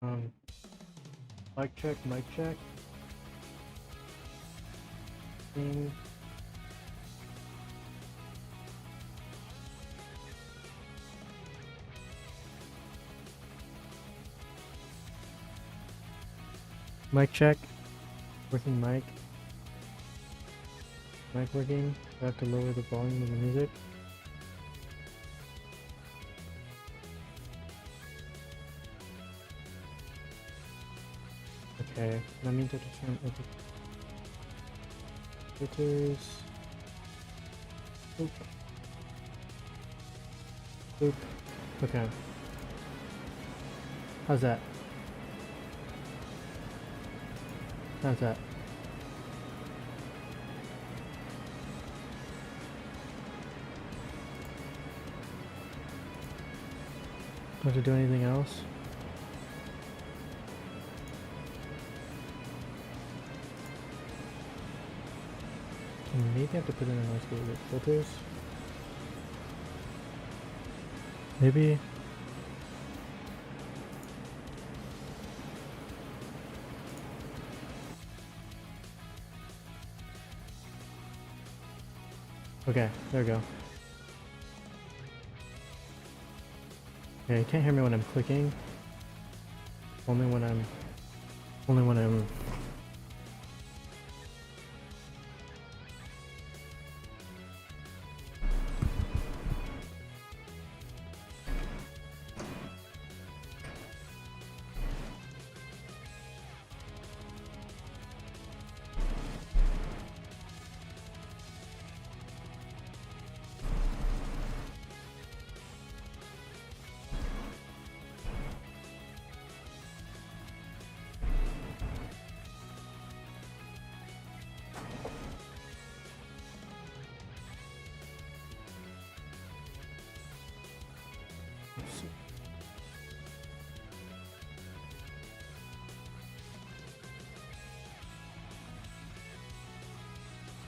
Um, mic check, mic check. Thing. Mic check. Working mic. Mic working. I have to lower the volume of the music. Okay, that means I have to turn filters. Boop. Boop. Okay. How's that? How's that? Do I have to do anything else? Maybe I have to put in a nice little filters. Maybe. Okay, there we go. Yeah, you can't hear me when I'm clicking. Only when I'm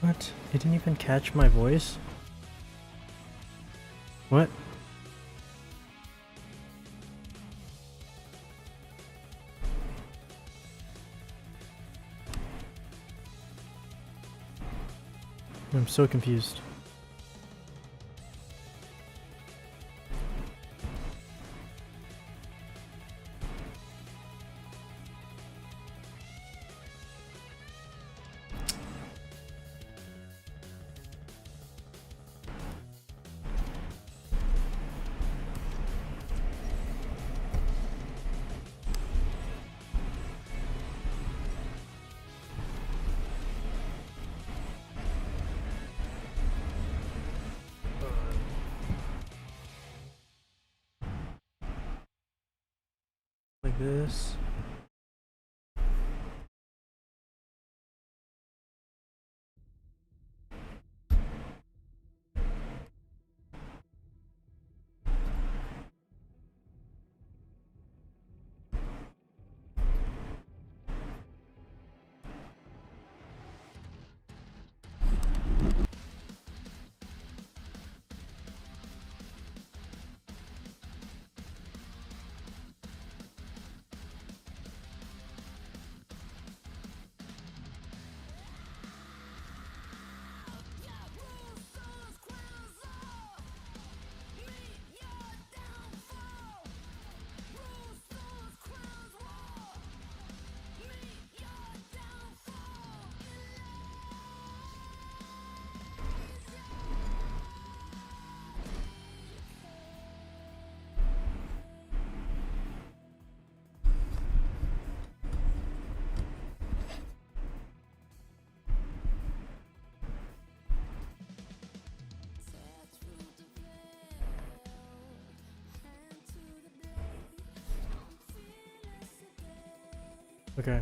What? It didn't even catch my voice? What? I'm so confused. Like this. Okay.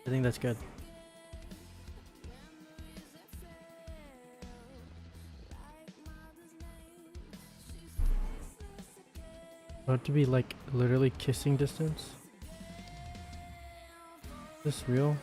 I think that's good. About to be like literally kissing distance? Is this real?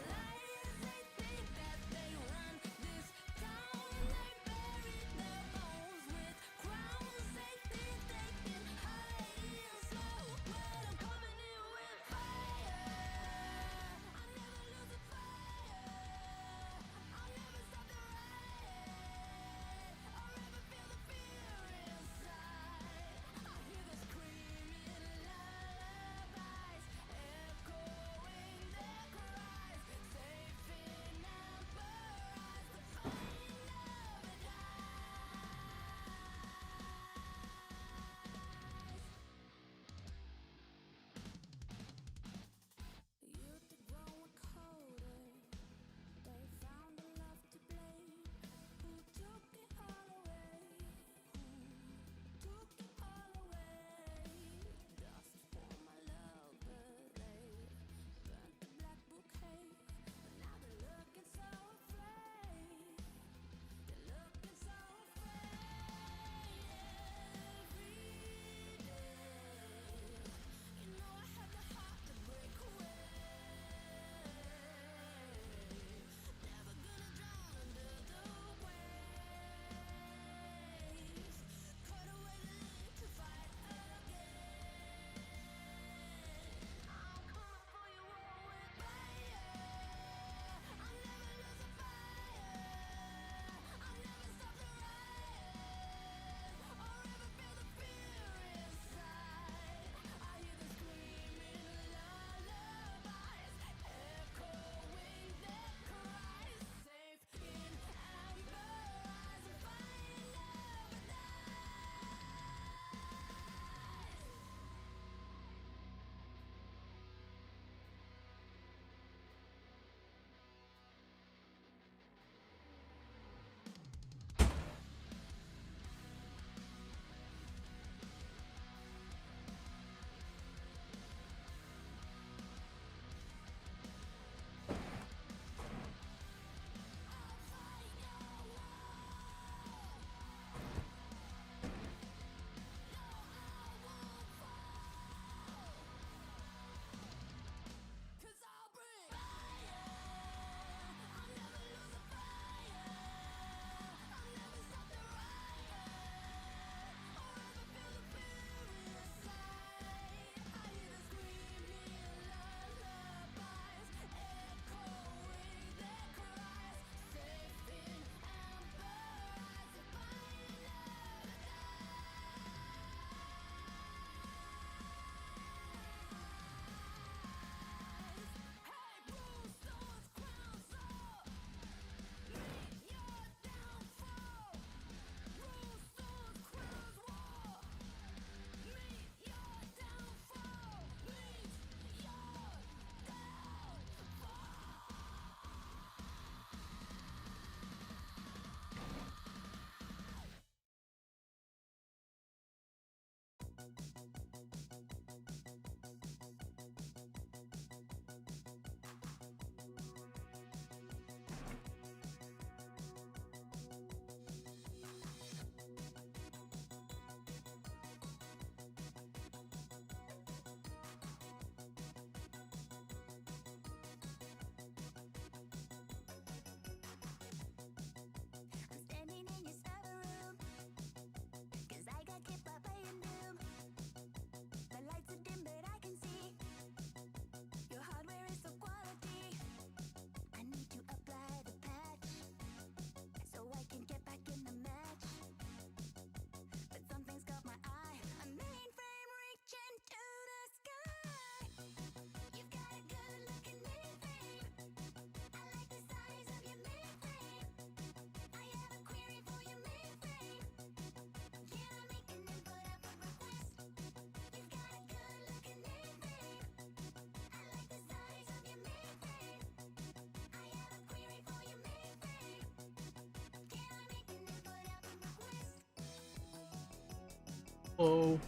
Oh.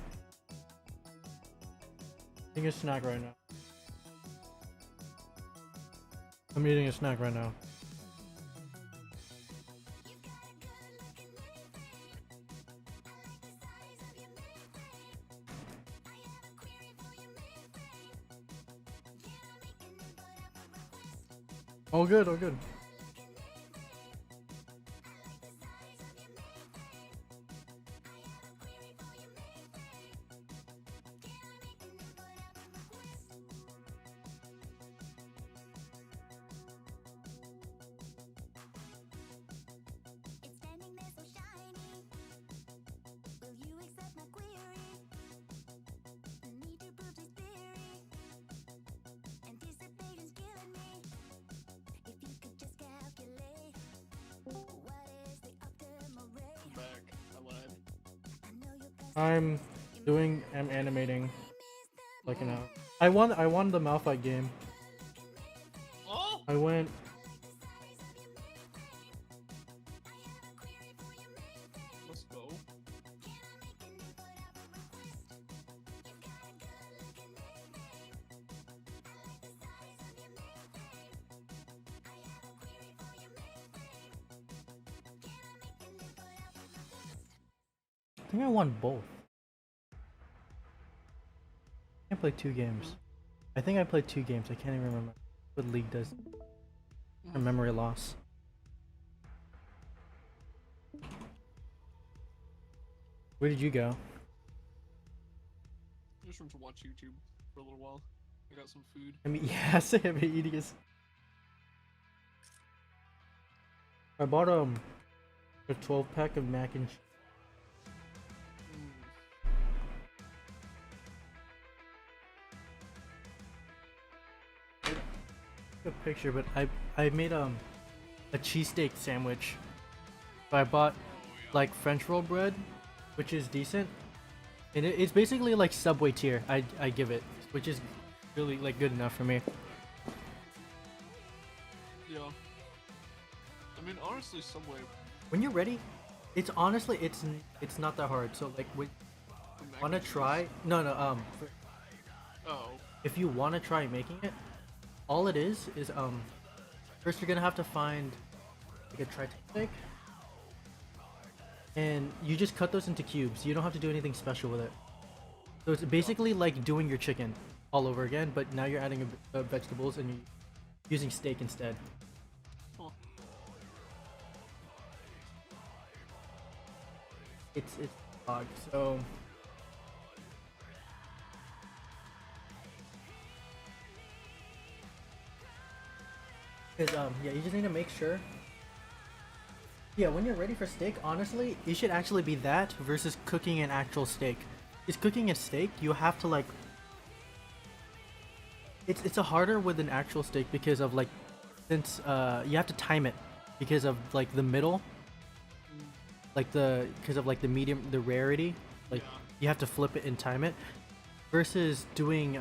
Eating a snack right now. I'm eating a snack right now. All good, all good. I'm animating like an hour. I won the Malphite game. Oh! I went. Let's go. I think I won both. I play 2 games. I think I played 2 games. I can't even remember what league does. A memory loss. Where did you go? I just went to watch YouTube for a little while. I got some food. I mean, yeah, same. I've been eating is. I bought a 12-pack of mac and cheese. A picture, but I made a cheesesteak sandwich. So I bought like French roll bread, which is decent, and it's basically like Subway tier. I give it, which is really like good enough for me. Yeah. I mean, honestly, Subway. When you're ready, it's honestly it's not that hard. So like, when wanna try? No. Oh. If you wanna try making it, all it is first you're gonna have to find like a tri-tip steak, and you just cut those into cubes. You don't have to do anything special with it. So it's basically like doing your chicken all over again, but now you're adding vegetables and you're using steak instead. Huh. It's odd. So yeah, you just need to make sure. Yeah, when you're ready for steak, honestly, it should actually be that versus cooking an actual steak. Is cooking a steak, you have to like. It's a harder with an actual steak because of like, since you have to time it because of like the middle, like because of like the medium, the rarity, like you have to flip it and time it. Versus doing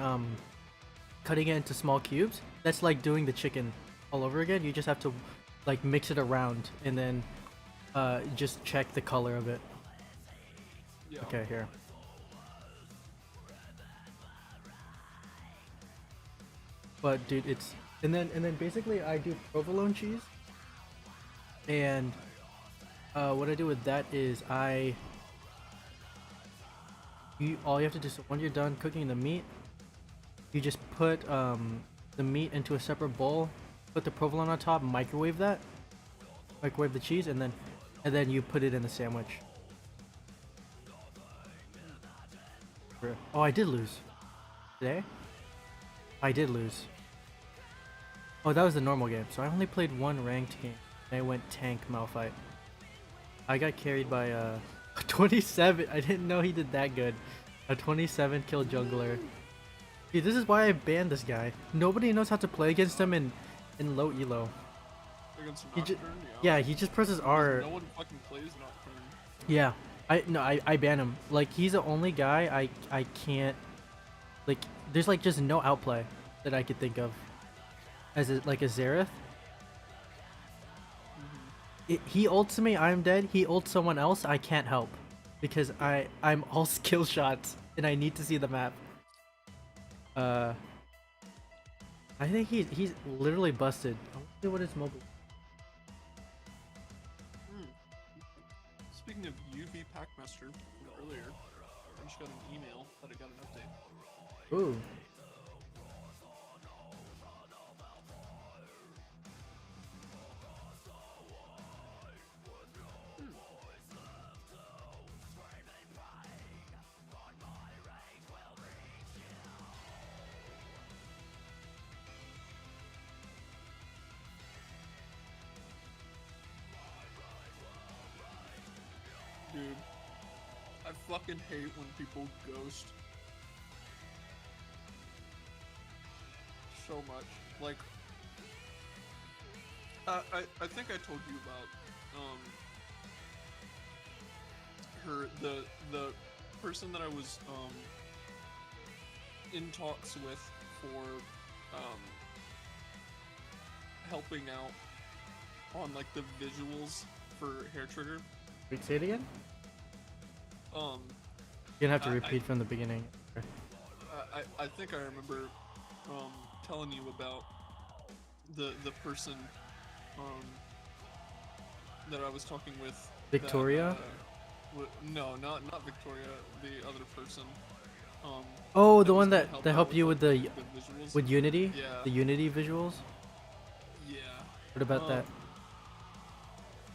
cutting it into small cubes, that's like doing the chicken all over again. You just have to like mix it around and then just check the color of it. Yeah. Okay, here. But dude, it's and then basically I do provolone cheese, and what I do with that is all you have to do, so when you're done cooking the meat, you just put the meat into a separate bowl, put the provolone on top, microwave the cheese, and then you put it in the sandwich. Oh, I did lose today. I did lose. Oh, that was the normal game. So I only played one ranked game. And I went tank Malphite. I got carried by 27. I didn't know he did that good. A 27 kill jungler. Dude, this is why I banned this guy. Nobody knows how to play against him in low elo. Against He Nocturne, yeah, he just presses R. No one fucking plays Nocturne. Yeah, I ban him. Like, he's the only guy I can't, like, there's like just no outplay that I could think of as like a Xerath. He ults me, I'm dead. He ults someone else, I can't help. because I'm all skill shots and I need to see the map. Uh, I think he's literally busted. I want to see what his mobile. Speaking of UV Packmaster from earlier, I just got an email that I got an update. Ooh. Dude, I fucking hate when people ghost so much. Like, I think I told you about the person that I was in talks with for helping out on like the visuals for Hair Trigger. Wait, say it again. Um, You're gonna have to repeat from the beginning. I think I remember telling you about the person that I was talking with. Victoria? That, no, not Victoria. The other person. Oh, that the was one gonna that help that out helped with, you like, with the visuals. with Unity? Yeah. The Unity visuals? Yeah. What about that?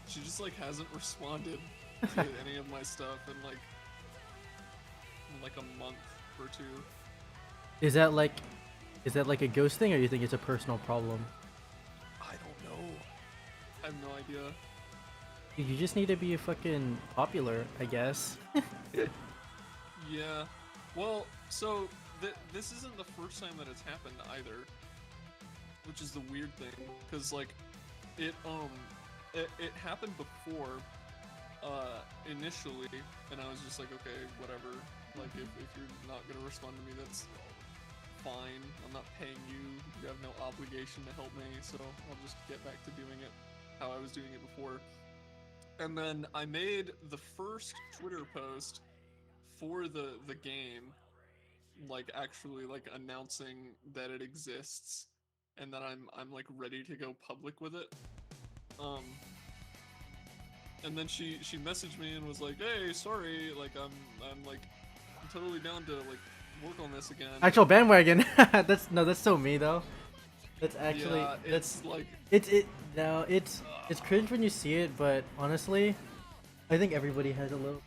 She just like hasn't responded to any of my stuff in like a month or two. Is that like a ghost thing, or you think it's a personal problem? I don't know. I have no idea. You just need to be fucking popular, I guess. Yeah. Well, so this isn't the first time that it's happened either, which is the weird thing, because like it happened before initially, and I was just like, okay, whatever. Like if you're not gonna respond to me, that's fine. I'm not paying you. You have no obligation to help me, so I'll just get back to doing it how I was doing it before. And then I made the first Twitter post for the game, like actually like announcing that it exists and that I'm like ready to go public with it. And then she messaged me and was like, "Hey, sorry, like I'm like I'm totally down to like work on this again." Actual bandwagon. That's so me though. That's actually Yeah, that's it's like it's cringe when you see it, but honestly, I think everybody has a little.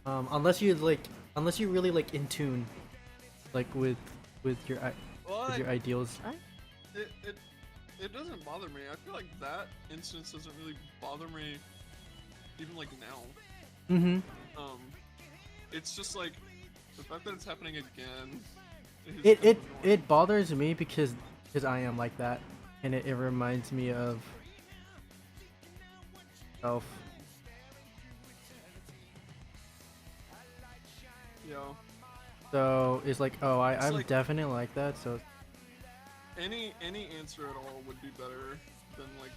Unless you really like in tune, like with your well, with your ideals. it doesn't bother me. I feel like that instance doesn't really bother me even like now. Mm-hmm. It's just like the fact that it's happening again. It bothers me because I am like that, and it reminds me of self. Yeah. So it's like, oh, It's I'm like definitely like that. So any answer at all would be better than like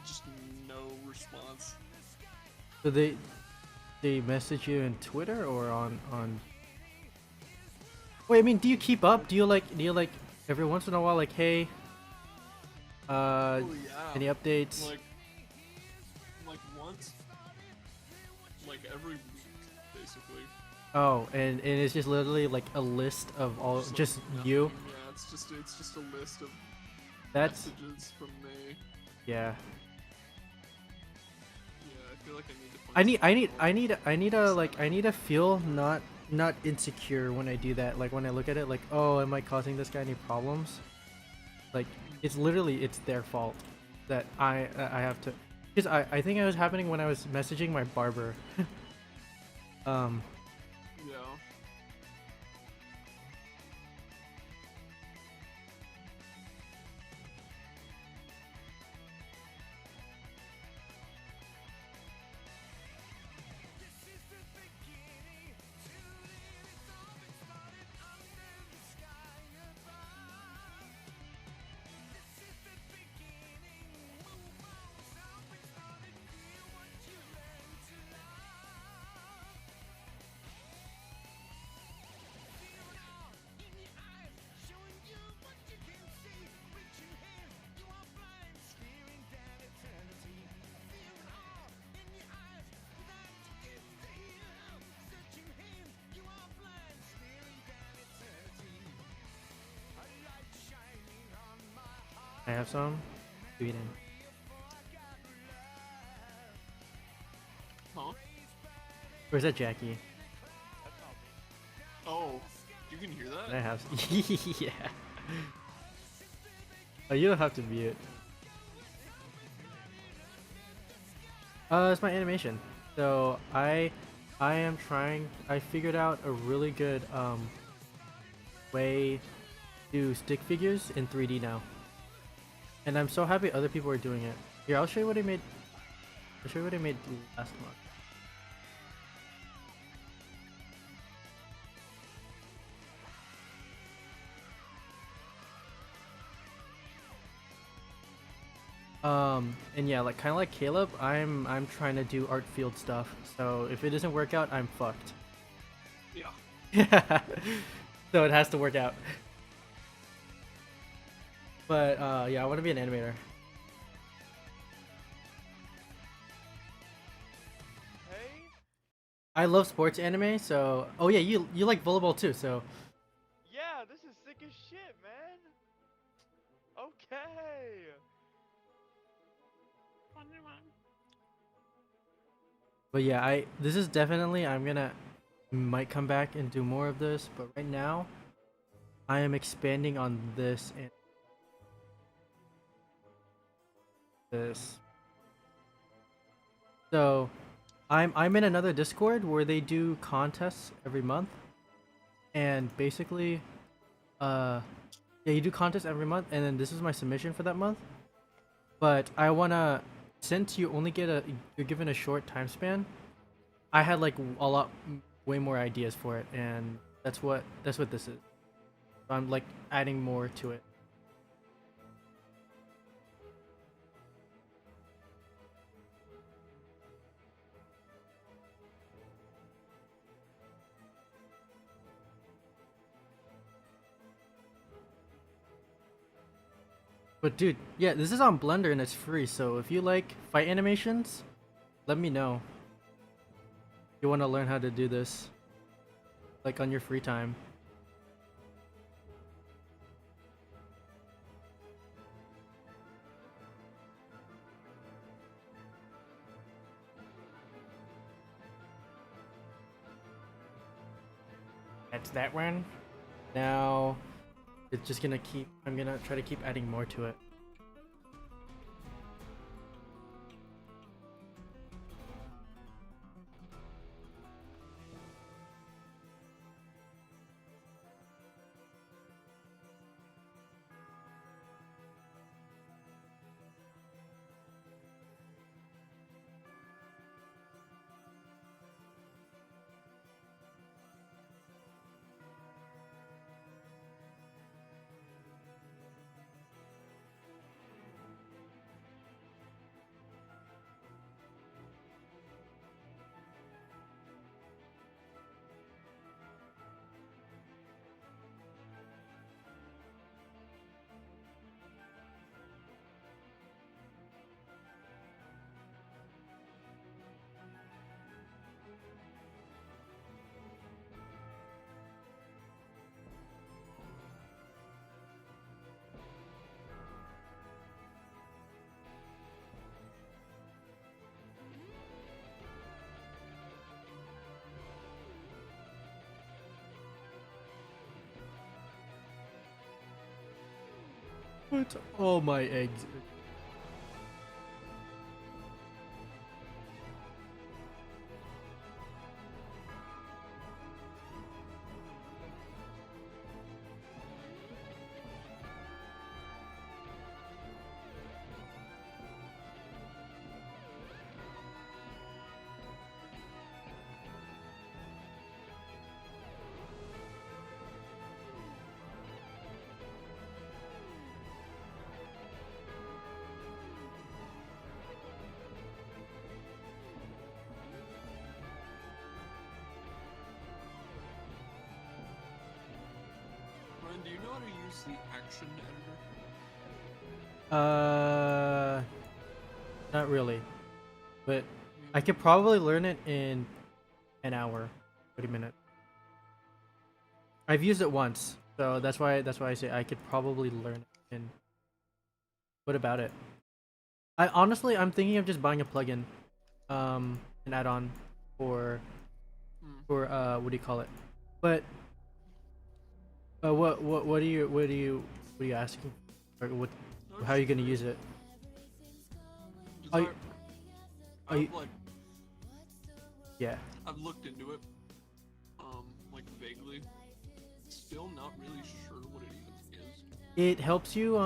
just no response. so they message you in Twitter or on. Wait, I mean, do you keep up? Do you like every once in a while like, hey, Oh yeah. any updates? Like once, like every week, basically. Oh, and it's just literally like a list of all Like, just nothing. you. Yeah, it's just a list of That's messages from me. yeah. Yeah, I feel like I need to find I need something I need to feel not insecure when I do that. Like when I look at it, like, oh, am I causing this guy any problems? Like it's literally it's their fault that I have to. Because I think it was happening when I was messaging my barber. Yeah. I have some. Sweden. Huh? Or is that Jackie? That's not me. Oh, you can hear I that? have some. Yeah. Oh, you don't have to mute. It's my animation. So I am trying. I figured out a really good way to stick figures in 3D now, and I'm so happy other people are doing it. Here, I'll show you what I made. I'll show you what I made last month. And yeah, like kind of like Caleb, I'm trying to do art field stuff. So if it doesn't work out, I'm fucked. Yeah. Yeah. So it has to work out. But yeah, I want to be an animator. Hey? I love sports anime, so oh yeah, you like volleyball too, so Yeah, this is sick as shit, man. Okay. but yeah, I this is definitely I'm gonna might come back and do more of this, but right now I am expanding on this and this. So I'm in another Discord where they do contests every month, and basically yeah, you do contests every month, and then this is my submission for that month. But I wanna, since you only get you're given a short time span, I had like a lot way more ideas for it, and that's what this is. So I'm like adding more to it. But dude, yeah, this is on Blender and it's free, so if you like fight animations, let me know. You want to learn how to do this, like on your free time. That's that one. Now, it's just gonna keep, I'm gonna try to keep adding more to it. What? All my eggs. Ryan, do you know how to use the action editor? Uh, not really, but I Yeah. could probably learn it in an hour, 30 minutes. I've used it once, so that's why I say I could probably learn it in What about it? I honestly, I'm thinking of just buying a plugin, an add-on for Hmm. what do you call it? But what are you asking? Or what? I was How are you just gonna curious. use it? 'Cause Are you, are you, I've like yeah. I've looked into it, like vaguely. Still not really sure what it even is. It helps you.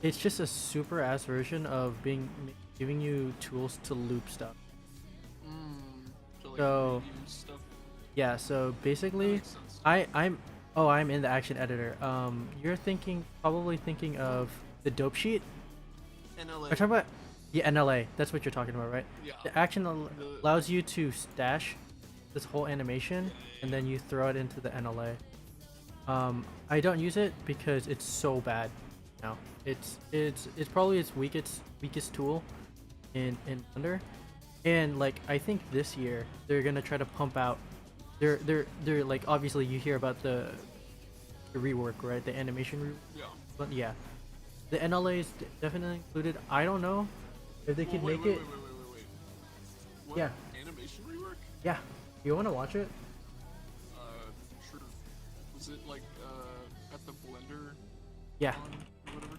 It's just a super ass version of giving you tools to loop stuff. To like So reuse stuff. yeah. So That basically, makes sense. I'm oh, I'm in the action editor. You're probably thinking of the dope sheet. NLA. Are you talking about? Yeah, NLA. That's what you're talking about, right? Yeah. The action The allows you to stash this whole yeah, animation, and yeah, then you throw it into the NLA. I don't use it because it's so bad. Now it's probably its weakest tool in Blender, and like I think this year they're gonna try to pump out. They're like obviously you hear about the rework, right? The animation yeah. but yeah, the NLA is definitely included. I don't know if they Well, could wait, make wait, it. wait, wait, wait, wait, wait. What Yeah, animation rework? yeah. You want to watch it? Sure. Was it like at the Blender Yeah. con or whatever?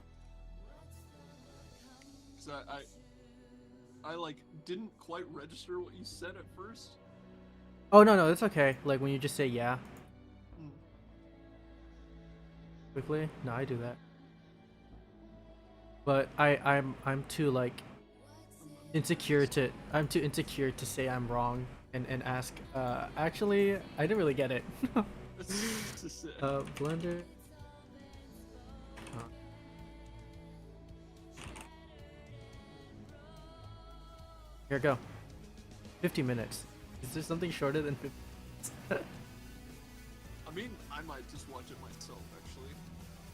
Cause I like didn't quite register what you said at first. Oh no, it's okay. Like when you just say yeah Hmm. quickly. No, I do that. But I'm too like I'm too insecure to say I'm wrong and ask actually I didn't really get it. That's just it. Blender. Here we go. 50 minutes. Is there something shorter than 50 minutes? I mean, I might just watch it myself actually.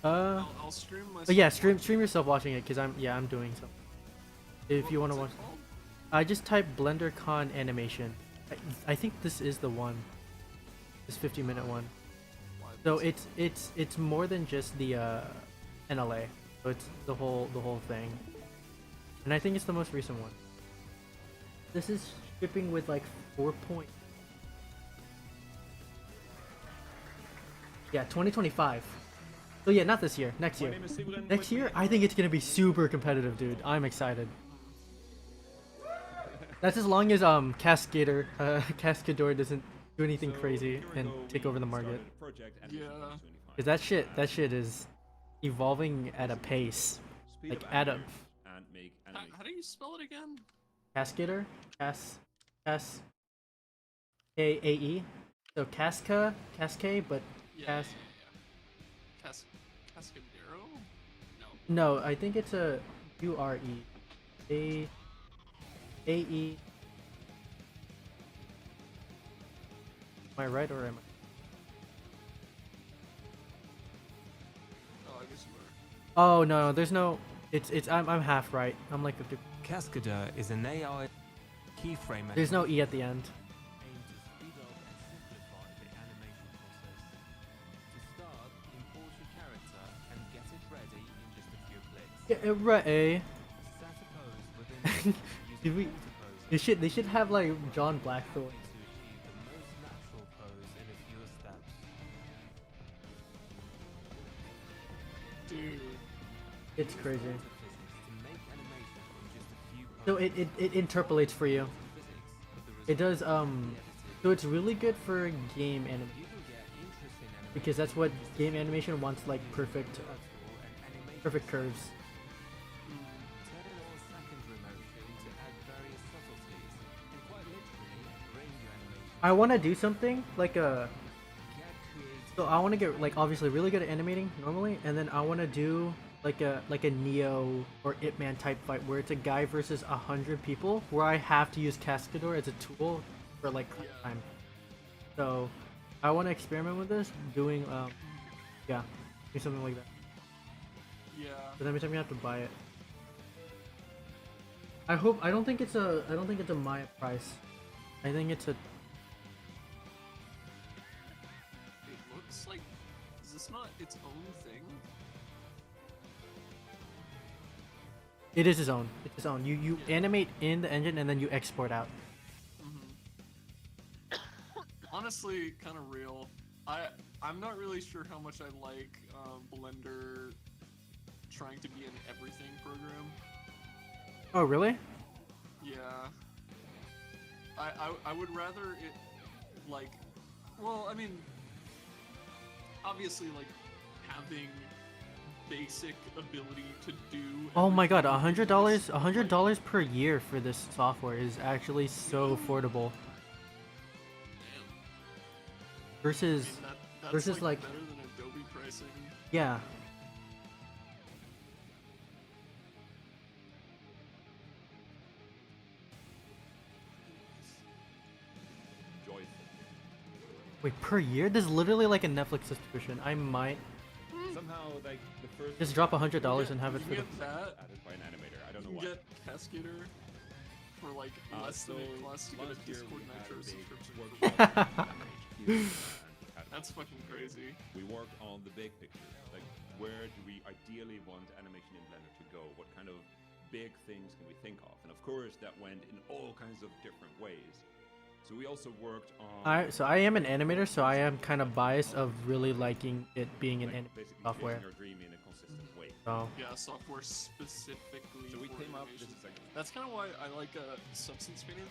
I'll stream myself. Oh yeah, watching stream it. yourself watching it because I'm doing something. If you want to What's watch, it called? I just type BlenderCon animation. I think this is the one. This 50-minute one. Why So this- it's more than just the NLA. So it's the whole thing. And I think it's the most recent one. This is shipping with like 4 point. Yeah, 2025. So yeah, not this year, next year. Next year, I think it's gonna be super competitive, dude. I'm excited. That's as long as Cascador doesn't do anything crazy and take over the market. Yeah. Cause that shit is evolving at a pace, like at a How do you spell it again? Cascador, Cas Kae. So Cascade, but Yeah. Cas. Cascadero? No. No, I think it's a URE. A AE. Am I right or am I? Oh, I guess you were. Oh no, there's no. It's I'm half right. I'm like 50. Cascador is an AI keyframe. There's no E at the end. aimed to speed up and simplify the animation process. To start, import your character and get it ready in just a few clicks. Yeah, right. Set a pose within Did we? using poses They should have like John Blackthorne. to achieve the most natural pose in a few steps. Dude. It's crazy. Physics to make animation in just a few So poses. it interpolates for you. Physics, but the It does results So it's really good for game animation you can get interesting animation because that's what game animation wants, like perfect and animation. perfect curves. Turn on secondary motion to add various subtleties and quite literally bring your animation. I want to do something like a. Get creative. So I want to get like obviously really good at animating normally, and then I want to do like a Neo or Ip Man type fight where it's a guy versus 100 people, where I have to use Cascador as a tool for like time. So I want to experiment with this, doing yeah, do something like that. Yeah. But every time you have to buy it. I don't think it's a Maya price. I think it's a. It looks like. Is this not its own thing? It is its own. It's its own. You animate in the engine and then you export out. Honestly, kind of real. I'm not really sure how much I like Blender trying to be an everything program. Oh really? Yeah. I would rather it like, well, I mean, obviously like having basic ability to do. Oh my god, everything $100, is, $100 per year for this software is actually so affordable. Damn. Versus, I mean, that's versus like, better than Adobe pricing. yeah. Joyful. Wait, per year? This is literally like a Netflix subscription. I might Somehow, like the first. just drop $100 and have it You for the. get that. Added by an animator. I don't You know can why. get Cascader for like less than a plus to get a last year Discord we had Nitro a big subscription. workshop on animation and That's fucking crazy. we worked on the big picture. Like, where do we ideally want animation in Blender to go? What kind of big things can we think of? And of course, that went in all kinds of different ways. So we also worked on. So I am an animator, so I am kind of biased of really liking it being an like, animated basically software. chasing our dream in a consistent way. So Yeah, software specifically. So we for came up. animation. This is like That's kind of why I like Substance Painter.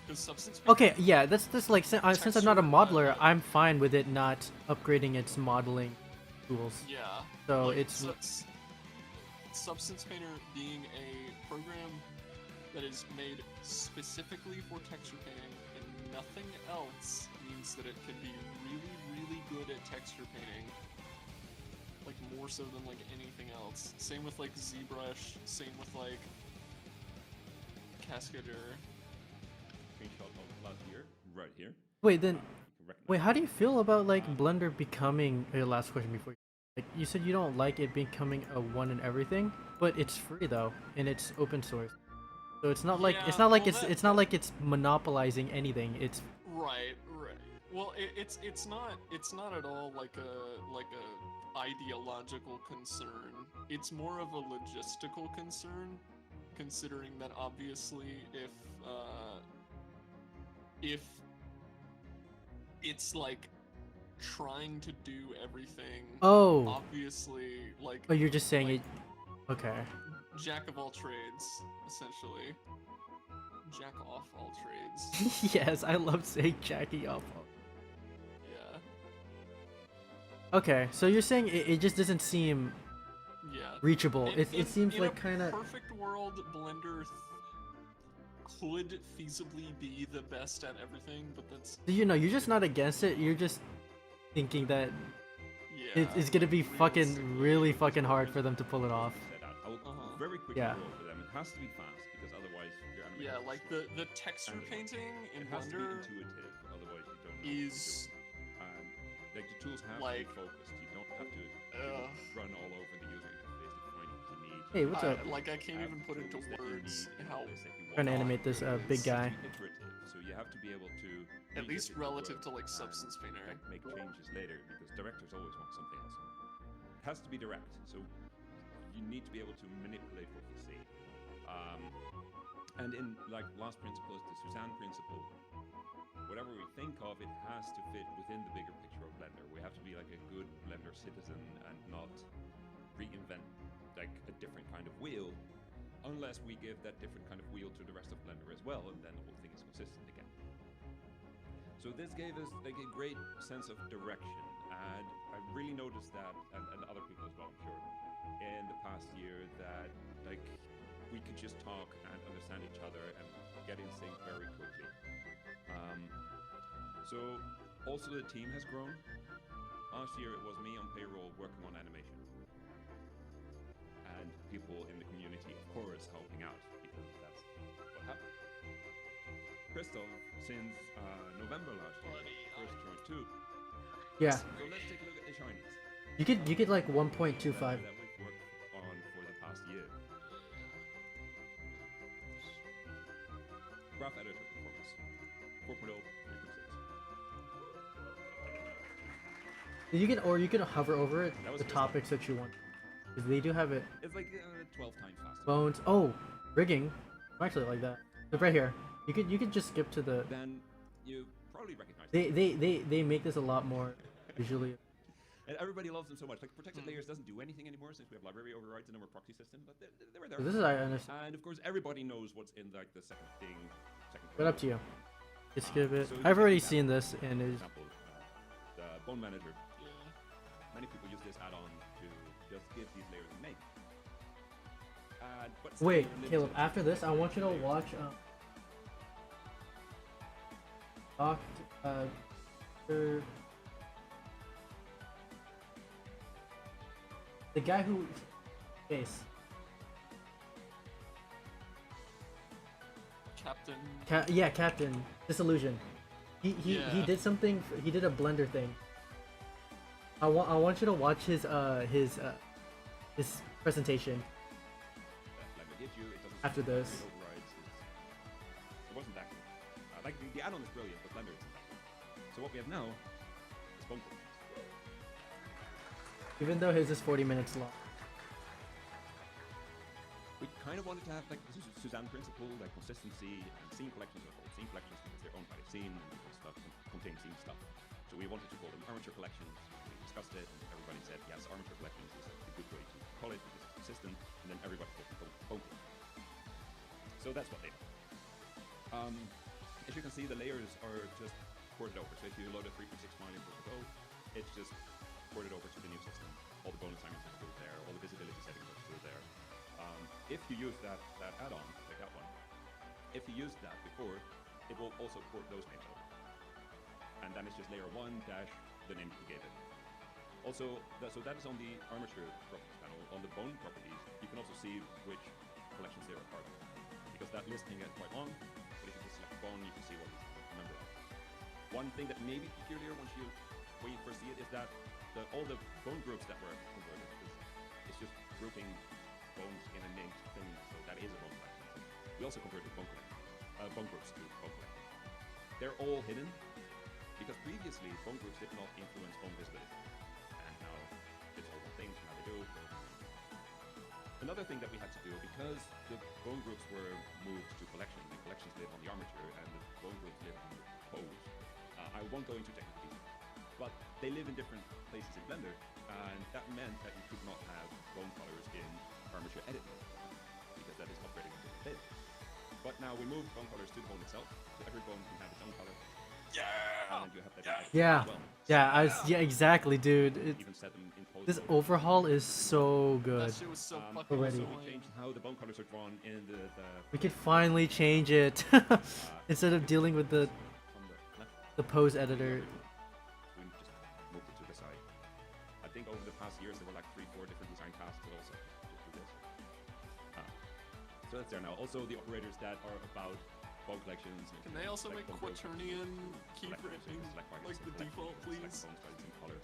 Because Substance Painter. okay, yeah, that's like since I'm not a Texture, modeler, I'm fine with it not upgrading its modeling tools. Yeah. So like, it's Substance Painter being a program that is made specifically for texture painting and nothing else means that it can be really, really good at texture painting. Like more so than like anything else. Same with like ZBrush, same with like Cascader. screenshot of last year, right here. wait then. You can recognize Wait, how do you feel about like Blender becoming? Your last question before. Like you said, you don't like it becoming a one in everything, but it's free though, and it's open source. So it's not like Yeah, it's not like well, it's not like it's monopolizing anything. It's Right. Well, it's not at all like a ideological concern. It's more of a logistical concern, considering that obviously if it's like trying to do everything, oh, obviously like oh, you're just saying like, it. Okay. jack of all trades, essentially. Jack off all trades. Yes, I love saying jacking off. Yeah. Okay, so you're saying it just doesn't seem Yeah. reachable. It seems in like a kind of. perfect world, Blender could feasibly be the best at everything, but that's You know, you're just not against it. You're just thinking that yeah. it's gonna be fucking realistically. really fucking hard for them to pull it off. set out. I'll Uh-huh. very quickly Yeah. go over them. It has to be fast because otherwise your animation Yeah, is like slow. the texture And painting in It has to be Blender intuitive, otherwise you don't know what is you're doing. Like the tools have like, to be focused. You don't have to ugh. run all over the user interface to find what you need. Hey, what's up? like I can't Have even put into tools that you words need in how the place that you Trying to want. animate this it big is. guy. It has to be iterative, so you have to be able to at least revisit your relative work to like and Substance Painter. make changes later because directors always want something else. It has to be direct, so you need to be able to manipulate what you see. And in like last principle is the Suzanne principle. Whatever we think of, it has to fit within the bigger picture of Blender. We have to be like a good Blender citizen and not reinvent like a different kind of wheel, unless we give that different kind of wheel to the rest of Blender as well, and then the whole thing is consistent again. So this gave us like a great sense of direction, and I really noticed that, and other people as well, I'm sure, in the past year that like we could just talk and understand each other and get in sync very quickly. So also the team has grown. Last year it was me on payroll working on animation, and people in the community, of course, helping out because that's what happened. Crystal, since November last year, first joined too. Yeah, So let's take a look at the shinies. you get like 1.25. That we've worked on for the past year. Graph editor performance 4.0, 3.6. You can hover over it, That was the good. topics that you want. 'Cause they do have it. It's like 12 times faster. Bones. Oh, rigging. I'm actually like that. Look right here. You could just skip to the. Then you probably recognize They make this a lot more visually. And everybody loves them so much. Like protected layers doesn't do anything anymore since we have library overrides in our proxy system, but they were there. So this is I understand. And of course, everybody knows what's in like the second thing. But up to you. You skip it. So you I've can already do that. seen this and For it's. example, the bone manager. Yeah. Many people use this add-on to just give these layers a name. But Wait, still limit Caleb. it to After this, I want you to layers. watch. The the guy who. Face. Captain. Yeah, Captain. Disillusion. He Yeah. did something. He did a blender thing. I want you to watch his presentation. Like I did you, it doesn't After library this. overrides, it wasn't that good. Like the add-on is brilliant, but Blender isn't that good. So what we have now is bone collections. Even though his is 40 minutes long. We kind of wanted to have like the Suzanne principle, like consistency, and scene collections are called scene collections because they're owned by the scene and because stuff contain scene stuff. So we wanted to call them armature collections. We discussed it, and everybody said yes, armature collections is a good way to call it because it's consistent, and then everybody calls them bone collections. So that's what they are. As you can see, the layers are just ported over. So if you load a 3.6 file in Go, it's just ported over to the new system. All the bonus assignments are still there. All the visibility settings are still there. If you use that add-on, like that one, if you used that before, it will also port those names over. And then it's just layer 1 dash the name you gave it. Also, so that is on the armature properties panel. On the bone properties, you can also see which collections they are part of. Because that list can get quite long, but if you just select bone, you can see what it's a member of. One thing that may be peculiar when you first see it is that all the bone groups that were converted is just grouping bones in a named thing, so that is a bone collection. We also converted bone groups to bone collections. They're all hidden because previously bone groups did not influence bone visibility, and now it's all one thing. So now they do. Another thing that we had to do because the bone groups were moved to collections, and collections live on the armature, and the bone groups live on the pose. I won't go into technical detail, but they live in different places in Blender, and that meant that you could not have bone colors in armature edit mode because that is operating on different data. But now we move bone colors to the bone itself, so every bone can have its own color. Yeah. And you have that in edit Yeah. as well. Yeah, exactly, dude. Even set them in pose This mode. overhaul is so good. That shit was so fucking Already. So we annoying. changed how the bone colors are drawn in the We could finally change it instead of dealing with the on the left. pose editor. We just moved it to the side. I think over the past years there were like 3-4 different design tasks that also just do this. So that's there now. Also the operators that are about bone collections. Can they also make quaternion keyframing like the default, please? Color.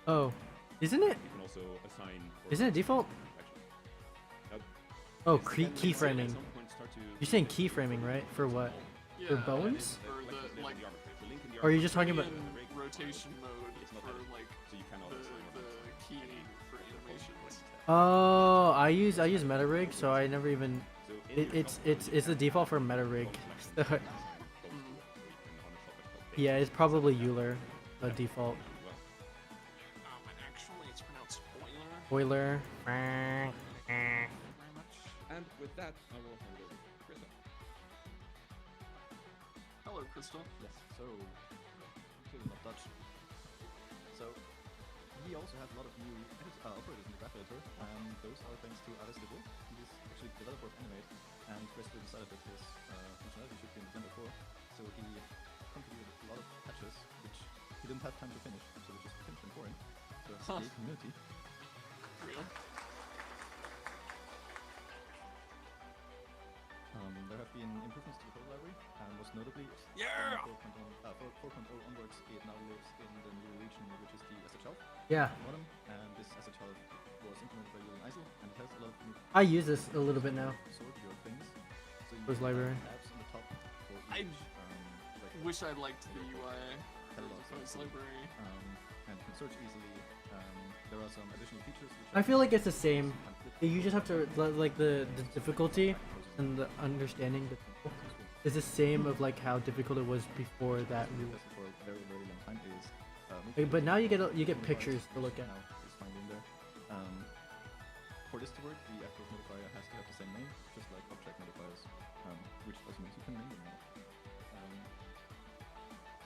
Oh, isn't it? You can also assign. Isn't it default? Oh, keyframing. You're saying keyframing, right? For what? Yeah, bones? For the like Or are you just talking about? quaternion rotation mode for like So you cannot assign the key for animations. Oh, I use MetaRig, so I never even. It's the default for MetaRig. Yeah, it's probably Euler, the default. And actually, it's pronounced spoiler. Spoiler. Very much. And with that, I will hand it over to Krista. Hello, Crystal. Yes, so clearly not Dutch. So we also have a lot of new operators in the graph editor, and those are thanks to Ares de Boer. He is actually the developer of Animate, and basically decided that his functionality should be in the Blender core. So he contributed a lot of patches, which he didn't have time to finish, so we just finished them for him. So Huh. the community. Real. There have been improvements to the code library, and most notably, Yeah! 4.0 onwards, it now lives in the new region, which is the SHL Yeah, modem, and this SHL was implemented by using ISO, and it has a lot of new I use this a little bit now. sort your things. So you Where's have library? tabs on the top for I each, like Wish I liked the UI for Catalog, the Pose library. and you can search easily. There are some additional features which I feel like it's the are same. can flip You just have to like the difficulty and the understanding the people is the same of like how difficult it was before that rule. tested for a very very long time is But now you get pictures to look at. now is finally in there. For this to work, the active modifier has to have the same name, just like object modifiers, which also means you can name them now.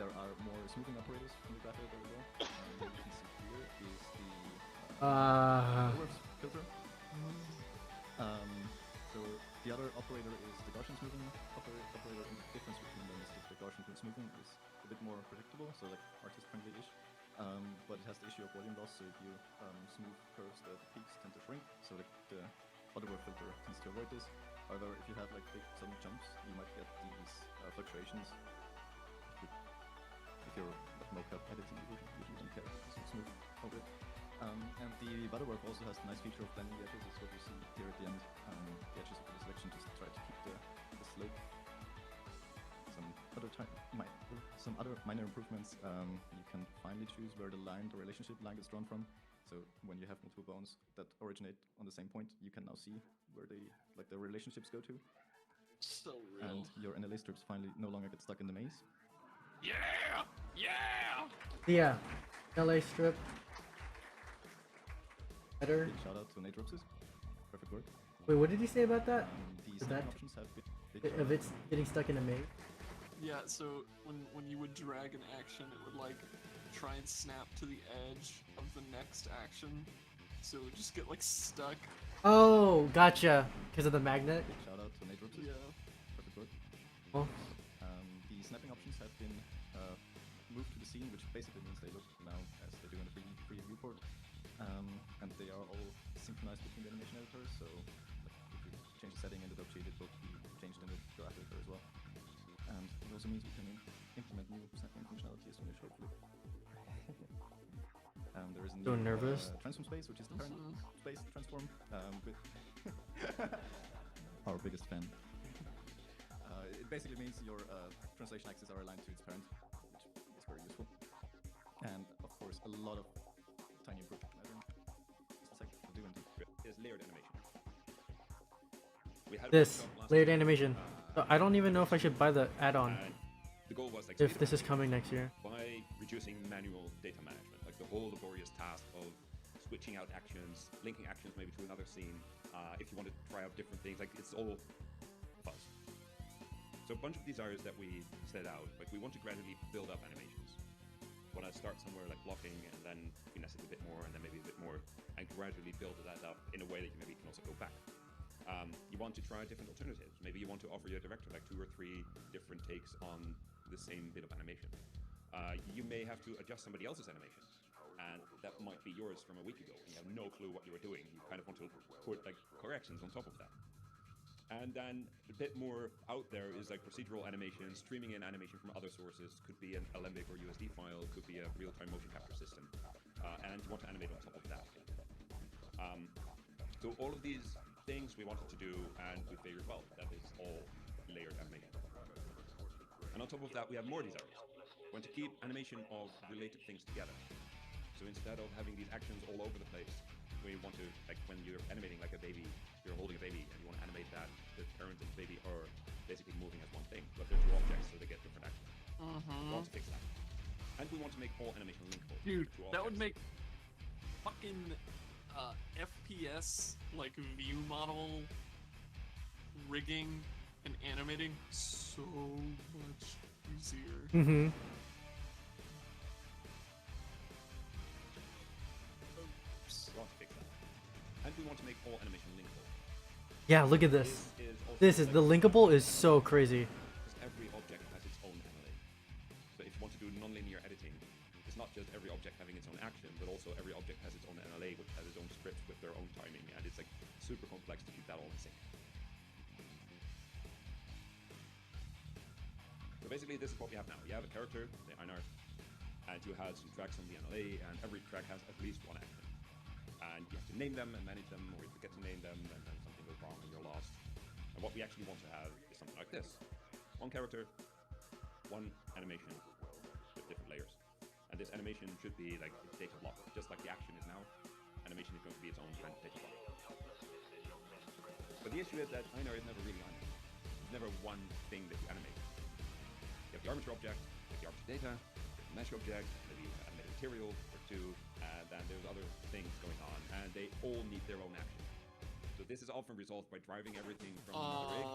There are more smoothing operators in the graph editor as well. What you can see here is the Butterworth filter. So the other operator is the Gaussian smoothing operator. The difference between them is that the Gaussian smoothing is a bit more predictable, so like artist friendly-ish. But it has the issue of volume loss, so if you smooth curves, the peaks tend to shrink, so the Butterworth filter tends to avoid this. However, if you have like big sudden jumps, you might get these fluctuations. If you're like mocap editing, you usually don't care, so smooth over it. And the Butterworth also has a nice feature of blending the edges. It's what you see here at the end. The edges of the selection just try to keep the slope. Some other minor improvements. You can finally choose where the relationship line is drawn from. So when you have multiple bones that originate on the same point, you can now see where the relationships go to. So real. And your NLA strips finally no longer get stuck in the maze. Yeah! Yeah! Yeah, LA strip. Better. Big shout out to Nate Ropses. Perfect work. Wait, what did you say about that? The Is snapping that- options have been Of it's getting stuck in a maze? Yeah, so when you would drag an action, it would like try and snap to the edge of the next action. So it would just get like stuck. Oh, gotcha. Because of the magnet. big shout out to Nate Ropses. Yeah. Perfect work. Oh. The snapping options have been moved to the scene, which basically means they look now as they do in the free viewport. And they are all synchronized between the animation editors, so like, if you change the setting in the dope sheet, it will be changed in the graph editor as well. And it also means we can implement new snapping functionality as soon as hopefully. There is a So new nervous. transform space, which is the current space transform with our biggest fan. It basically means your translation axes are aligned to its parent, which is very useful. And of course, a lot of tiny improvements. Just a second, I'll do indeed. Is layered animation. We had a This workshop last layered week, animation. So I don't even know if I should buy the add-on and the goal was like if speed this up is coming next year. by reducing manual data management, like the whole laborious task of switching out actions, linking actions maybe to another scene. If you want to try out different things, like it's all fuzz. So a bunch of desires that we set out, like we want to gradually build up animations. Want to start somewhere like blocking, and then finesse it a bit more, and then maybe a bit more, and gradually build that up in a way that you maybe can also go back. You want to try different alternatives. Maybe you want to offer your director like 2 or 3 different takes on the same bit of animation. You may have to adjust somebody else's animation, and that might be yours from a week ago. You have no clue what you were doing. You kind of want to put like corrections on top of that. And then a bit more out there is like procedural animation, streaming in animation from other sources. Could be an Alembic or USD file, could be a real-time motion capture system, and you want to animate on top of that. So all of these things we wanted to do, and we figured, well, that is all layered animation. And on top of that, we have more desires. We want to keep animation of related things together. So instead of having these actions all over the place, we want to, like when you're animating like a baby, you're holding a baby and you want to animate that the parent and the baby are basically moving as one thing, but they're 2 objects, so they get different actions. We want to fix that. And we want to make all animation linkable. Dude, to that would objects. make fucking FPS like view model rigging and animating so much easier. Mm-hmm. We want to fix that. And we want to make all animation linkable. Yeah, look at this. This is also The linkable is so crazy. because every object has its own NLA. So if you want to do non-linear editing, it's not just every object having its own action, but also every object has its own NLA, which has its own scripts with their own timing, and it's like super complex to keep that all in sync. So basically, this is what we have now. You have a character, say Einar, and you have some tracks on the NLA, and every track has at least one action. And you have to name them and manage them, or you forget to name them, and then something goes wrong and you're lost. And what we actually want to have is something like this. One character, one animation with different layers. And this animation should be like its data block, just like the action is now. Animation is going to be its own kind of data block. But the issue is that Einar is never really animated. There's never one thing that you animate. You have the armature object, you have the armature data, the mesh object, maybe animated material or two, and then there's other things going on, and they all need their own action. So this is often resolved by driving everything from another rig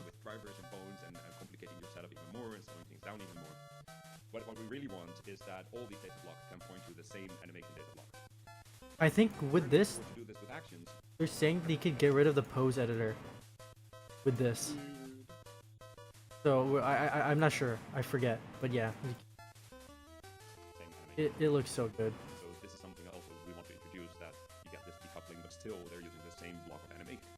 with drivers and bones and complicating your setup even more and slowing things down even more. But what we really want is that all these data blocks can point to the same animation data block. I think with this, To do this with actions, they're saying they could get rid of the pose editor with this. Dude. So I'm not sure. I forget. But yeah, same animation. it looks so good. So this is something also we want to introduce, that you get this decoupling, but still they're using the same block of animation.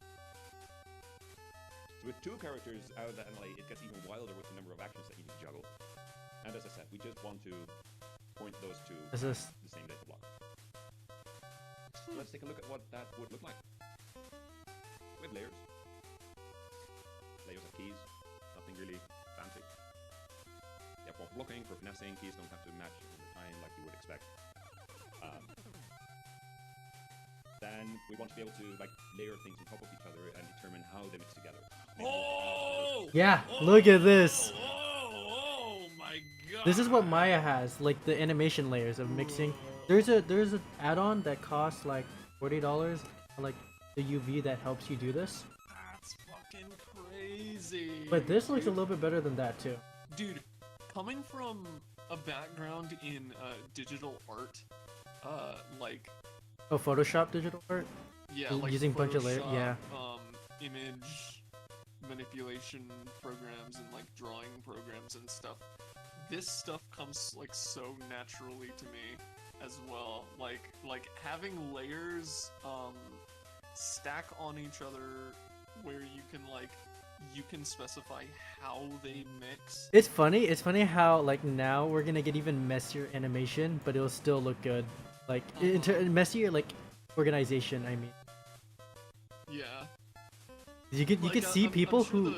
So with 2 characters out of the NLA, it gets even wilder with the number of actions that you need to juggle. And as I said, we just want to point those to Is this? the same data block. So let's take a look at what that would look like. With layers. Layers have keys, nothing really fancy. They have for blocking, for finessing, keys don't have to match all the time like you would expect. Then we want to be able to like layer things on top of each other and determine how they mix together. Oh! Yeah, look at this. Oh my god! This is what Maya has, like the animation layers of mixing. There's an add-on that costs like $40, like the UV that helps you do this. That's fucking crazy. But this looks a little bit better than that too. Dude, coming from a background in digital art, like Oh, Photoshop digital art? yeah, U- like using bunch of layer- Photoshop, yeah. Image manipulation programs and like drawing programs and stuff. This stuff comes like so naturally to me as well. Like having layers stack on each other where you can specify how they mix. It's funny how like now we're gonna get even messier animation, but it'll still look good. Like messier like organization, I mean. Yeah. You could Like, see I'm people sure who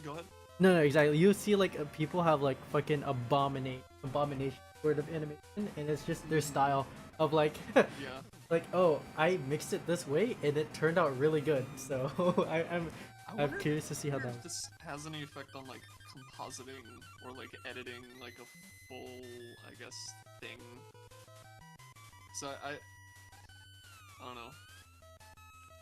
Go ahead. no exactly, you see like people have like fucking abomination sort of animation, and it's just their style of like Yeah. like, oh, I mixed it this way and it turned out really good. So I'm wonder curious to see how wonder that. if this has any effect on like compositing or like editing like a full, I guess, thing. So I don't know.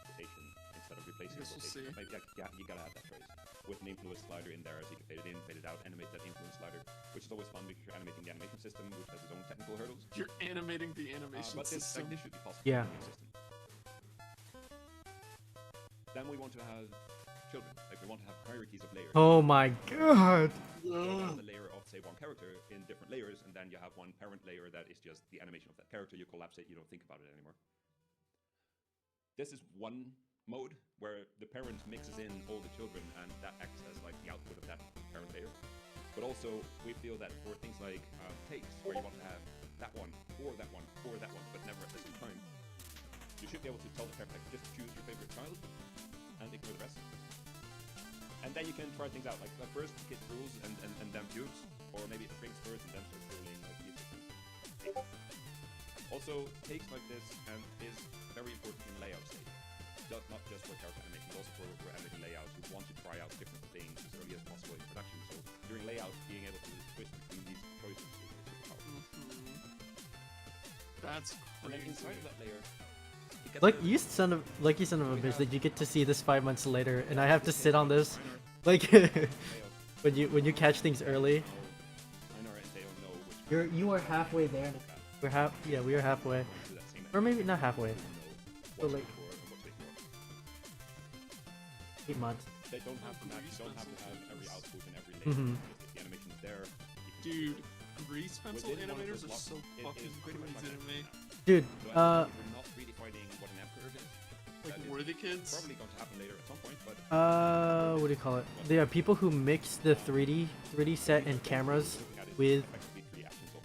Rotation instead of replacing Guess we'll rotation. see. Maybe, yeah, you gotta add that trace with an influence slider in there, so you can fade it in, fade it out, animate that influence slider, which is always fun because you're animating the animation system, which has its own technical hurdles. You're animating the animation But this, system. like, this should be possible Yeah. in the system. Then we want to have children. Like we want to have hierarchies of layers. Oh my god. You have the layer of say one character in different layers, and then you have one parent layer that is just the animation of that character. You collapse it, you don't think about it anymore. This is one mode where the parent mixes in all the children, and that acts as like the output of that parent layer. But also, we feel that for things like takes, where you want to have that one, or that one, or that one, but never at the same time, you should be able to tell the parent, like, just choose your favorite child, and ignore the rest. And then you can try things out, like first kid rules and then pubes, or maybe it springs first and then starts ruling like these things. Also, takes like this is very important in layout stage. Not just for character animation, but also for animating layouts. We want to try out different things as early as possible in production. So during layout, being able to switch between these choices is super powerful. That's And then crazy. inside of that layer, it gets Like a little you son of a bitch that you get to see this 5 months later, and I have to sit on this. Like layout. when you catch things early, Einar and Deo know which you are halfway there. We are halfway, do that same or maybe not halfway. know So, what to like- wait for and what to ignore. 8 months. They don't have to match, you don't have to have every output in every layer. Mhm. If the animation is there, you can Dude, grease pencil within one of animators those are so blocks, it fucking is pretty much like crazy to me. Dude, So I think we're not redefining what an M curve is. Like That is worthy kids. probably going to happen later at some point, but what do you call it? There are people who mix the 3D set and cameras looking at it, with effectively 3 actions on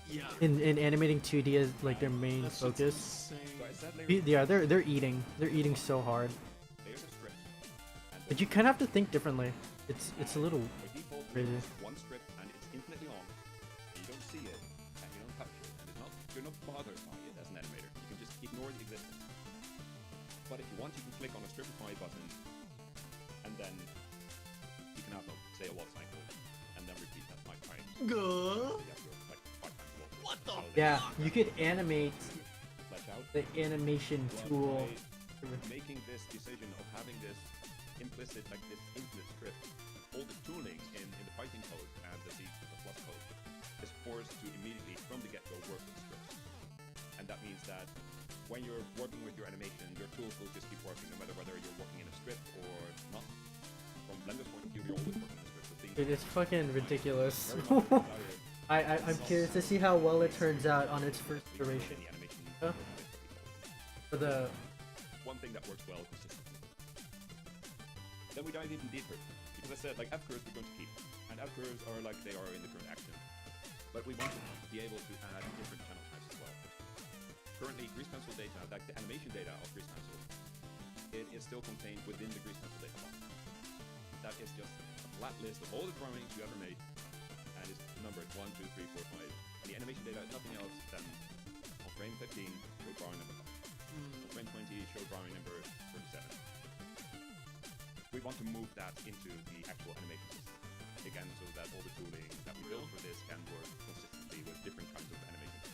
Yeah. in animating 2D as like their main That's just focus. insane. So as that layer, Yeah, they're eating so hard. layers of strips, and But you kind of have to think differently. It's a little by default crazy. it's one strip and it's infinitely long. And you don't see it and you don't touch it, and you're not bothered by it as an animator. You can just ignore the existence. But if you want, you can click on a stripify button, and then you can have, say, a walk cycle, and then repeat that 5 times. So you have to go, like 5 times walk. What the Yeah, you could animate Flesh out. the animation But tool. by making this decision of having this implicit, like this infinite script, all the tooling in the Python code and the C++ code is forced to immediately, from the get-go, work with scripts. And that means that when you're working with your animation, your tools will just keep working, no matter whether you're working in a script or not. From Blender's point of view, you're always working in a script. So things It is fucking ridiculous. very much desire I'm curious to see how well it turns out on its first iteration. any animation Huh? For the one thing that works well consistently. Then we dive even deeper, because I said, like, F curves we're going to keep, and F curves are like they are in the current action, but we want to be able to add different channel types as well. Currently, Grease Pencil data, like the animation data of Grease Pencil, it is still contained within the Grease Pencil data block. That is just a flat list of all the drawings you ever made, and it's numbered 1, 2, 3, 4, 5. And the animation data is nothing else than on frame 15, show drawing number 5. On frame 20, show drawing number 37. We want to move that into the actual animation system, again, so that all the tooling that we build for this can work consistently with different kinds of animation.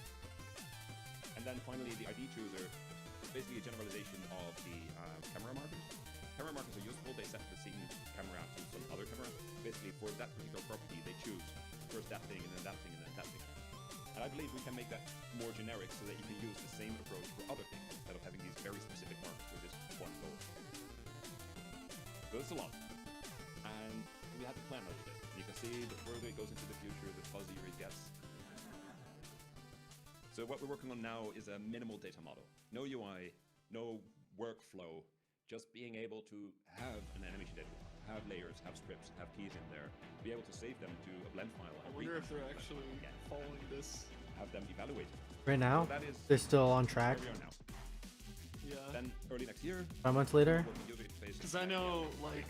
And then finally, the ID chooser is basically a generalization of the camera markers. Camera markers are useful. They set the scene camera to some other camera. Basically, for that particular property, they choose first that thing, and then that thing, and then that thing. And I believe we can make that more generic so that you can use the same approach for other things instead of having these very specific markers for this one goal. So it's a lot. And we had to plan a little bit. You can see the further it goes into the future, the fuzzier it gets. So what we're working on now is a minimal data model. No UI, no workflow, just being able to have an animation data block, have layers, have scripts, have keys in there, be able to save them to a blend file. I and wonder read if them, they're actually following this. have them evaluated. right now, So that is they're still on track. where we are now. Yeah. Then early next year, 5 months later, working user interface. Because I know, like,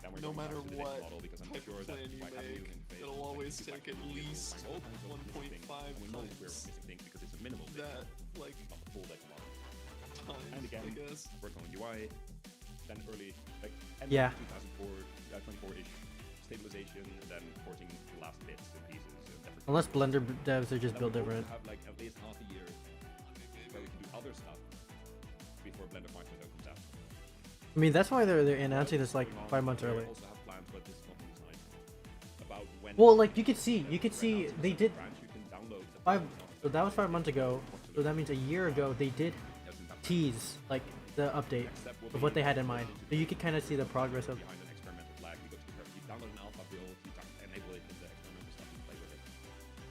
Then we're no going matter to the next what model, because I'm type sure of that plan you by having make, user interface, it'll like, always you take can at find least all kinds of missing things, 1.5 and we know we're times missing things because it's a minimal data, that, like, not the full data model. times, And again, I guess. working on UI, then early, like end Yeah. of 2004, 24-ish, stabilization, and then porting the last bits and pieces. And deprecating. unless Blender devs are just Then built we hope different. to have like at least half a year where we can do other stuff before Blender 5.0 comes out. I mean, that's why they're announcing this like Going on, 5 months we early. also have plans, but this is not on the slide, about when. Well, like you could see We're announcing they this did branch, you can download the 5. files So that was 5 months ago. So that means a year ago they did tease like the update of what they had in mind. So you could kind of see the progress of. behind an experimental flag. You download an alpha build, you enable it in the experimental stuff, and play with it.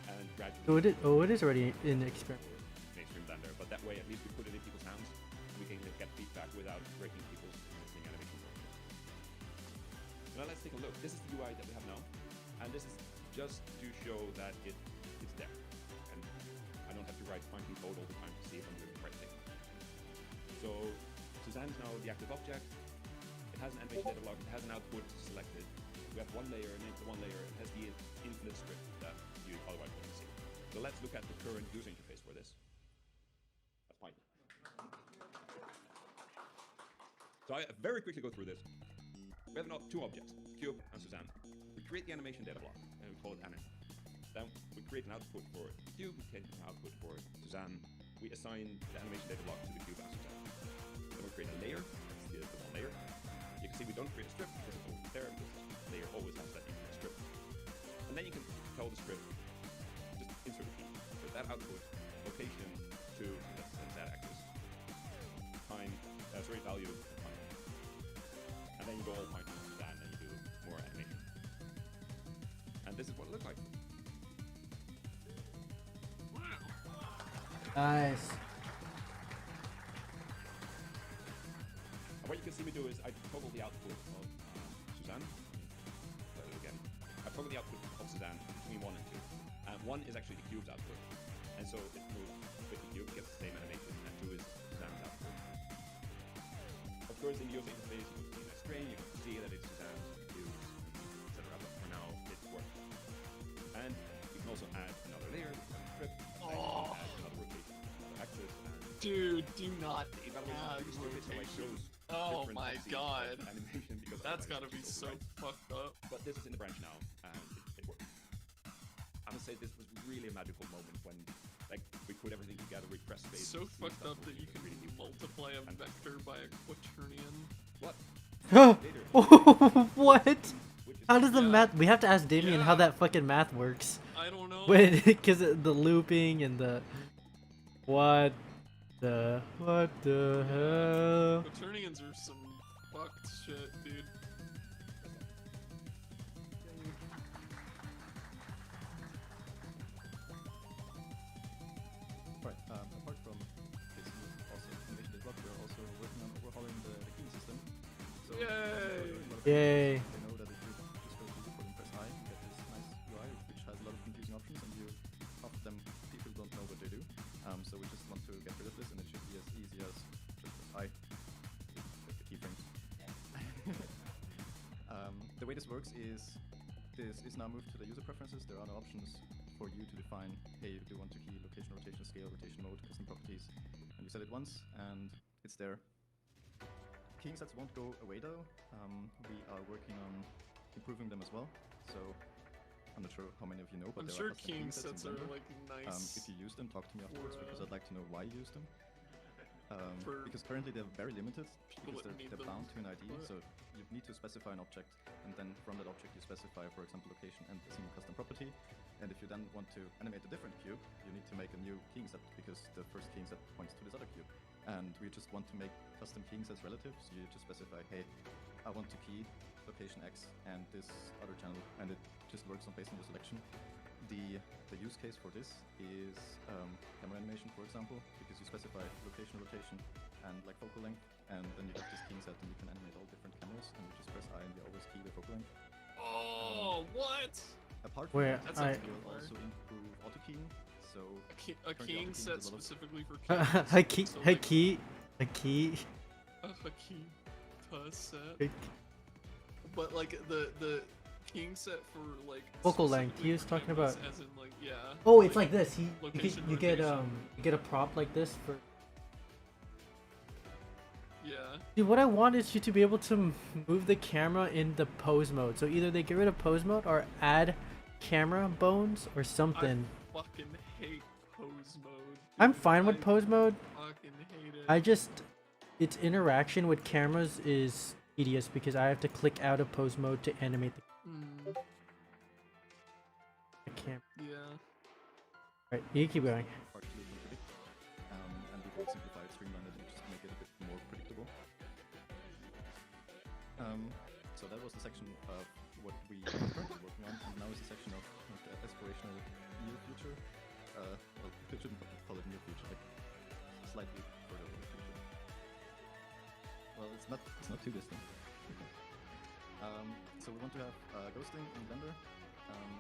And gradually It is already in experiment. mainstream Blender, but that way at least we put it in people's hands. We can get feedback without breaking people's existing animation workflow. So now let's take a look. This is the UI that we have now, and this is just to show that it's there. And I don't have to write funky code all the time to see if I'm doing the right thing. So Suzanne is now the active object. It has an animation data block. It has an output selected. We have one layer, and in the one layer it has the infinite script that you otherwise wouldn't see. So let's look at the current user interface for this. That's Python. So I very quickly go through this. We have now 2 objects, Cube and Suzanne. We create the animation data block, and we call it Anim. Then we create an output for Cube, we create an output for Suzanne. We assign the animation data block to the Cube and Suzanne. Then we create a layer, that's the one layer. You can see we don't create a script because it's always there, because the layer always has that infinite script. And then you can tell the script, just insert a key. So that output, location to the Z axis, time, value, time. And then you go all Python to that, and then you do more animation. And this is what it looks like. Nice. And what you can see me do is I toggle the output of Suzanne. Again, I toggle the output of Suzanne between 1 and 2. And 1 is actually the cube's output. And so it moves with the cube, gets the same animation, and 2 is Suzanne's output. Of course, in the user interface, you can see my screen, you can see that it's Suzanne's, cubes, etc. But for now, it works. And you can also add Dude, do not In other words, add you use it to like rotation. shows Oh different my scenes of god. animation because That's otherwise gotta it's be just so overwrite. fucked up. But this is in the branch now, and it works. I must say this was really a magical moment when, like, we put everything together with press space. It's so and see fucked stuff up that moving. you It can really neat. multiply a And- vector by a quaternion. What? What? Which is How does the Yeah. math? We have to ask Damien how Yeah. that fucking math works. I don't know. Because the looping and the what the hell? Quaternions are some fucked shit, dude. Right. Apart from this new awesome animation development, we're also working on overhauling the keying system. So, Yay! a lot of Yay. They know that if you just go to support and press I, you get this nice UI which has a lot of confusing options, and half of them people don't know what they do. So we just want to get rid of this, and it should be as easy as just press I with the keyframes. The way this works is this is now moved to the user preferences. There are no options for you to define, hey, do you want to key location, rotation, scale, rotation mode, custom properties, and you set it once, and it's there. Keying sets won't go away though. We are working on improving them as well. So I'm not sure how many of you know, but I'm there sure are custom king keying sets sets in are Blender. like nice. If you use them, talk to me afterwards, for, because I'd like to know why you use them. for Because currently they're very limited, people because that need they're them. bound to an ID, What? so you need to specify an object, and then from that object you specify, for example, location and a single custom property. And if you then want to animate a different cube, you need to make a new keying set, because the first keying set points to this other cube. And we just want to make custom keying sets relative, so you just specify, hey, I want to key location X and this other channel, and it just works based on your selection. The use case for this is camera animation, for example, because you specify location, rotation, and like focal length, and then you have this keying set, and you can animate all different cameras, and you just press I, and you always key the focal length. Oh, what? Apart Where from that, That sounds we'll cool. also improve auto keying. So A Currently, king Autokeying set is a lot of- specifically for A kings. key, So, a like, key, a key. a key set. a- But like the king set for like Focal length, specifically he was for talking cameras, about- as in like yeah. Oh, it's like this. You location, get rotation. you get a prop like this for. Yeah. Dude, what I want is you to be able to move the camera in the pose mode. So either they get rid of pose mode or add camera bones or something. I fucking hate pose mode. I'm dude. fine with I pose mode. fucking hate it. I just its interaction with cameras is tedious because I have to click out of pose mode to animate Mm, the camera. yeah. Right, you keep going. hard to predict, and we can simplify it, streamline it, and just make it a bit more predictable. So that was the section of what we are currently working on, and now is the section of the aspirational near future. Well, we shouldn't call it near future, like slightly further in the future. Well, it's not too distant. So we want to have ghosting in Blender.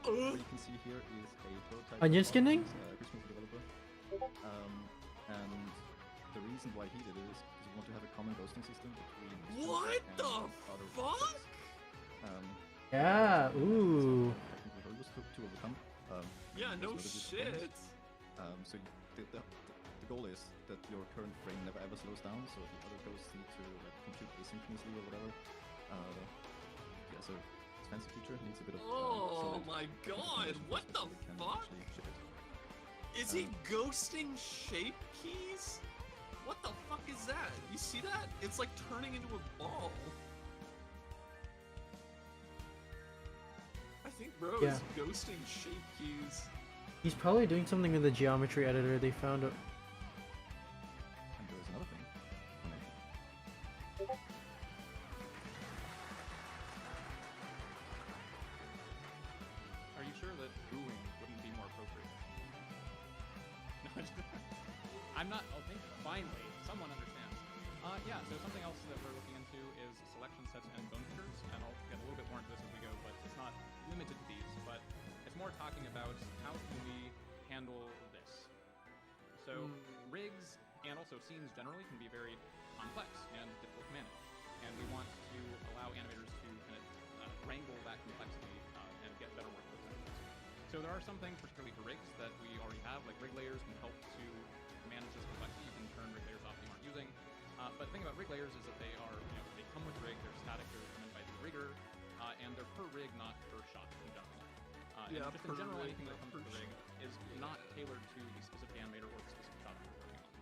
What you can see here is a prototype. Onion of skinning? Chris Smith developer. And the reason why he did it is because we want to have a common ghosting system between What and the other fuck? objects. Yeah. Ooh. Technical hurdles to overcome. Yeah, there's no other shit. So the goal is that your current frame never ever slows down, so the other ghosts need to like compute asynchronously or whatever. Yeah, so it's a fancy feature, needs a bit of. Oh solid my technical god, foundation what first the before we can fuck? actually ship it. Is he ghosting shape keys? What the fuck is that? You see that? It's like turning into a ball. I think bro Yeah. is ghosting shape keys. He's probably doing something in the geometry editor. They found it. And there's another thing. Are you sure that booing wouldn't be more appropriate? No, I'm not. Oh, thank you. Finally, someone understands. Yeah. So something else that we're looking into is selection sets and bone features, and I'll get a little bit more into this as we go. But it's not limited to these. But it's more talking about how can we handle this. So rigs and also scenes generally can be very complex and difficult to manage, and we want to allow animators to kind of wrangle that complexity and get better workflows out of this. So there are some things, particularly for rigs, that we already have, like rig layers can help to manage this complexity. You can turn rig confusing. But the thing about rig layers is that they are, they come with rig, they're static, they're determined by the rigger, and they're per rig, not per shot in general. And Yeah, just per in general, rig, anything that not comes with per the rig is not tailored to the specific animator or the specific shot that you're working on.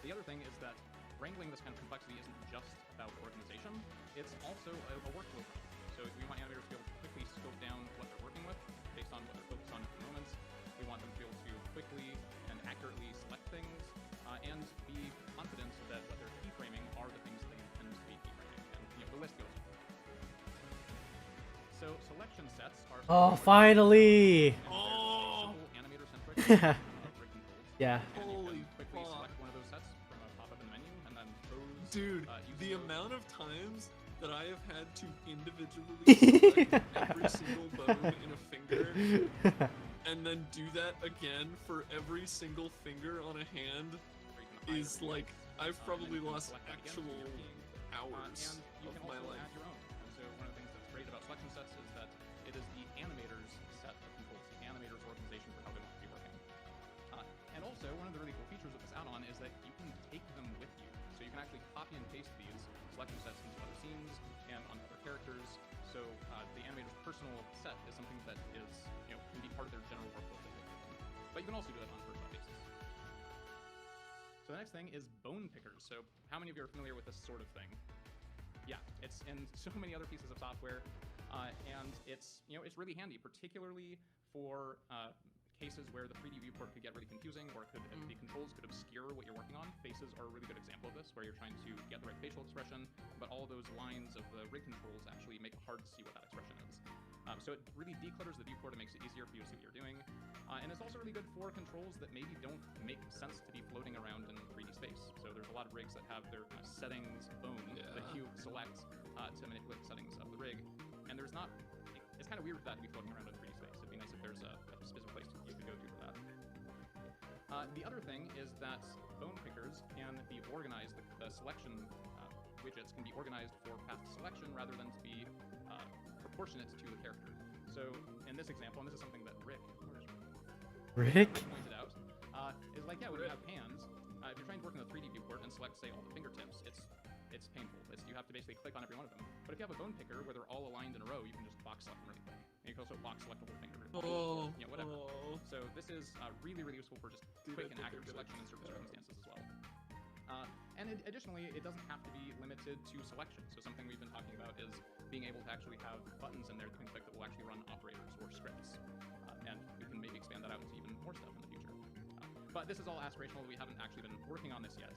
The other thing is that wrangling this kind of complexity isn't just about organization, it's also a workflow problem. So we want animators to be able to quickly scope down what they're working with based on what they're focused on at the moment. We want them to be able to quickly and accurately select things and be confident that what they're keyframing are the things that they intend to be keyframing. And the list goes on. So selection sets are Oh, finally! simple animator-centric rig controls. Yeah. And you Holy can quickly fuck. select one of those sets from a pop-up in the menu, and then pose. Dude, using the those. amount of times that I have had to individually select every single bone in a finger and then do that again for every single finger on a hand where you can hide is the like fields, I've and then probably you can lost select that again, so actual you're keying. hours And you of can my also life. add your own. And so one of the things that's great about selection sets is that it is the animator's set of controls, the animator's organization for how they want to be working. And also, one of the really cool features of this add-on is that you can take them with you. So you can actually copy and paste these selection sets into other scenes and on other characters. So the animator's personal set is something that is, can be part of their general workflow. But you can also do that on a per-shot basis. So the next thing is bone pickers. So how many of you are familiar with this sort of thing? Yeah, it's in so many other pieces of software, and it's it's really handy, particularly for cases where the 3D viewport could get really confusing, or the controls could obscure what you're working on. Faces are a really good example of this, where you're trying to get the right facial expression, but all those lines of the rig controls actually make it hard to see what that expression is. So it really declutters the viewport and makes it easier for you to see what you're doing. And it's also really good for controls that maybe don't make sense to be floating around in 3D space. So there's a lot of rigs that have their kind of settings bone that you select to manipulate the settings of the rig. And there's not, it's kind of weird for that to be floating around in 3D space. It'd be nice if there's a specific place you could go to for that. The other thing is that bone pickers can be organized, the selection widgets can be organized for path selection rather than to be proportionate to the character. So in this example, and this is something that Rick pointed out, is like, when you have hands, if you're trying to work in the 3D viewport and select, say, all the fingertips, it's painful. You have to basically click on every one of them. But if you have a bone picker where they're all aligned in a row, you can just box select them really quick. And you can also box select a whole finger. Whatever. So this is really, really useful for just quick and accurate selection in certain circumstances as well. And additionally, it doesn't have to be limited to selection. So something we've been talking about is being able to actually have buttons in there that you can click that will actually run operators or scripts. And we can maybe expand that out into even more stuff in the future. But this is all aspirational. We haven't actually been working on this yet.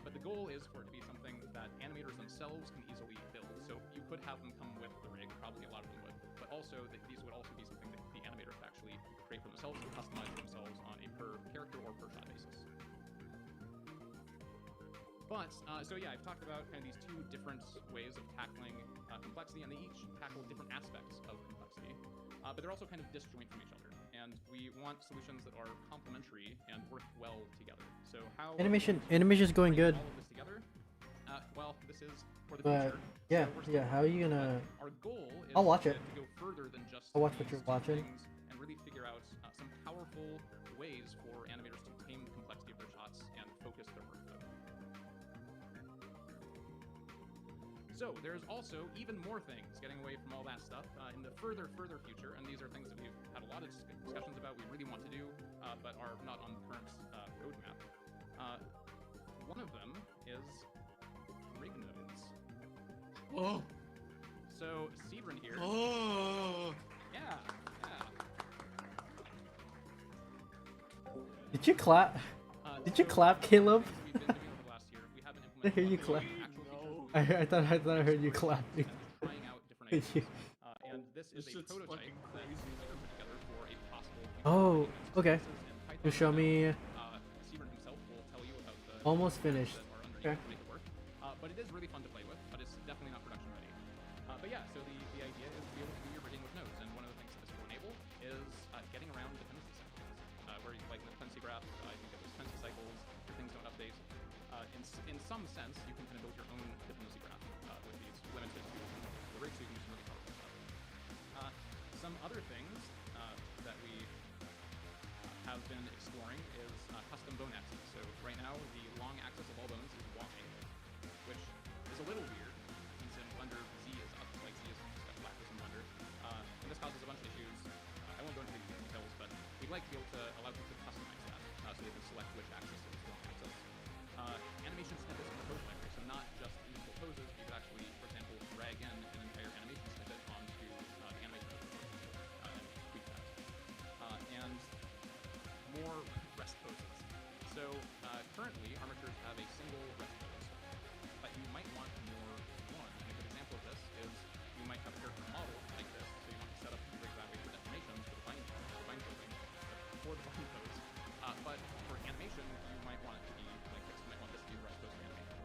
But the goal is for it to be something that animators themselves can easily build. So you could have them come with the rig, probably a lot of them would, but also that these would also be something that the animator could actually create for themselves and customize for themselves on a per character or per shot basis. But, so yeah, I've talked about kind of these two different ways of tackling complexity, and they each tackle different aspects of complexity, but they're also kind of disjoint from each other. And we want solutions that are complementary and work well together. So how Animation is going good. all of this together? Well, this is for the But future. yeah, So we're still how are you gonna? our goal is I'll watch to it. go further than just I'll watch what these you're two watching. things and really figure out some powerful ways for animators to tame the complexity of their shots and focus their workflow. So there's also even more things getting away from all that stuff in the further future, and these are things that we've had a lot of discussions about, we really want to do, but are not on the current roadmap. One of them is rig nodes. Oh. So Severin here. Oh. Yeah. Did you clap? Did you clap, Caleb? We've been doing over the last year. We haven't I hear you implemented clap. actual No. features. I thought I heard you clapping. Trying out different Did you? ideas. And this is This a shit's prototype fucking that crazy, we man. put together for a possible future Oh, implementation. okay. This is in Python You show right now. me. Severin himself will tell you about the Almost steps finished. that are underneath Okay. to make it work. But it is really fun to play with, but it's definitely not production ready. But yeah, so the idea is to be able to do your rigging with nodes, and one of the things that this will enable is getting around dependency cycles, where you, like in the dependency graph, you can get those dependency cycles, your things don't update. In some sense, you can kind of build your own dependency graph with these limited to the rig, so you can do some really powerful stuff. Some other things that we have has been exploring is custom bone axes. So right now, the long axis of all bones is Y, which is a little weird, since in Blender Z is up, like Z is just got flat in Blender. And this causes a bunch of issues. I won't go into the details, but we'd like to be able to allow people to customize that, so they can select which axis is the long axis. Animation snippets in the pose library, so not just individual poses, you could actually, for example, drag in an entire animation snippet onto the animation and tweak that. And more rest poses. So currently, armatures have a single rest pose, but you might want more than one. And a good example of this is you might have a character model like this, so you want to set up configure that way for deformations for the bind posing, for the bind pose. But for animation, you might want it to be like this. You might want this to be rest pose for animation.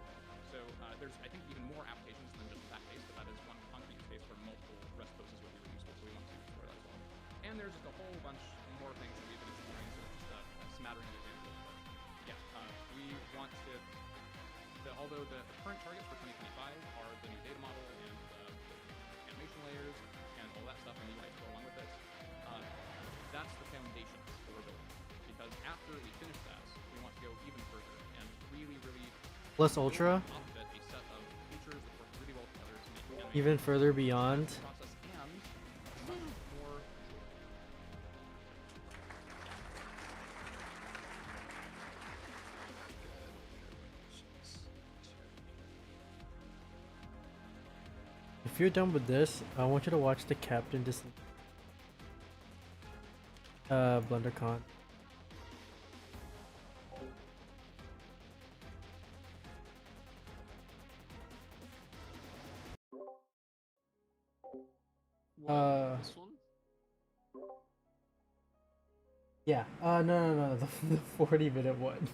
So there's, I think, even more applications than just that case, but that is one concrete use case where multiple rest poses would be really useful, so we want to explore that as well. And there's just a whole bunch more things that we've been exploring, so it's just a smattering of examples. But yeah, we want to, although the current targets for 2025 are the new data model and the animation layers and all that stuff, and UI to go along with it, that's the foundation that we're building. Because after we finish that, we want to go even further and really, really Plus Ultra, build off of it a set of features that work really well together to make animation even further beyond. process and much more. If you're done with this, I want you to watch the Captain Dis BlenderCon. What, this one? Yeah. No. The 40-minute one.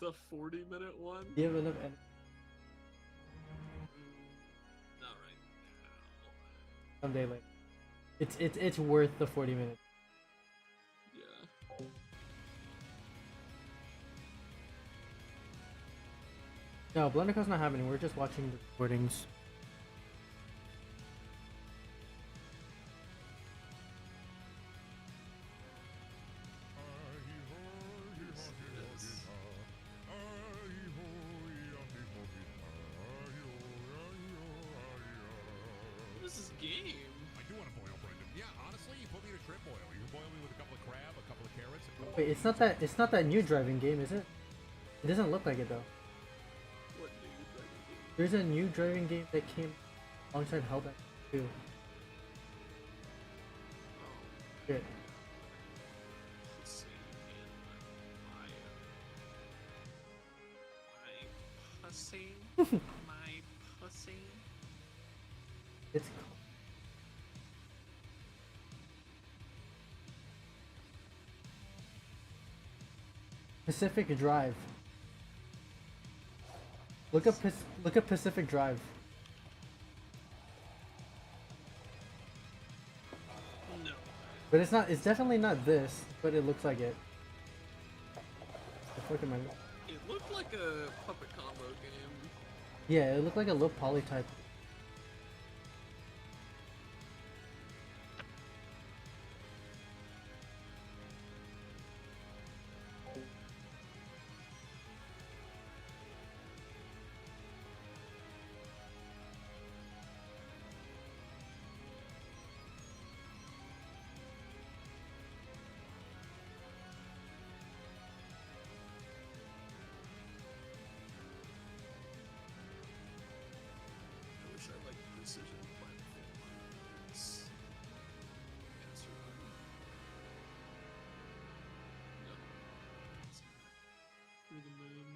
The 40-minute one? Do you have enough? Not right now. Someday later. It's worth the 40 minutes. Yeah. No, BlenderCon's not happening. We're just watching the recordings. This is game. I do want to boil, Brendan. Yeah, honestly, you put me in a shrimp boil. You can boil me with a couple of crab, a couple of carrots. Wait, it's not that new driving game, is it? It doesn't look like it though. What new driving game? There's a new driving game that came alongside Hellback 2. Shit. Let's see. My pussy. My pussy. It's Pacific Drive. Look up Pacific Drive. No. But it's not. It's definitely not this. But it looks like it. The fuck am I? It looked like a puppet combo game. Yeah, it looked like a low poly type. I wish I liked precision platformers. Answer. No. It's not. Through the moon.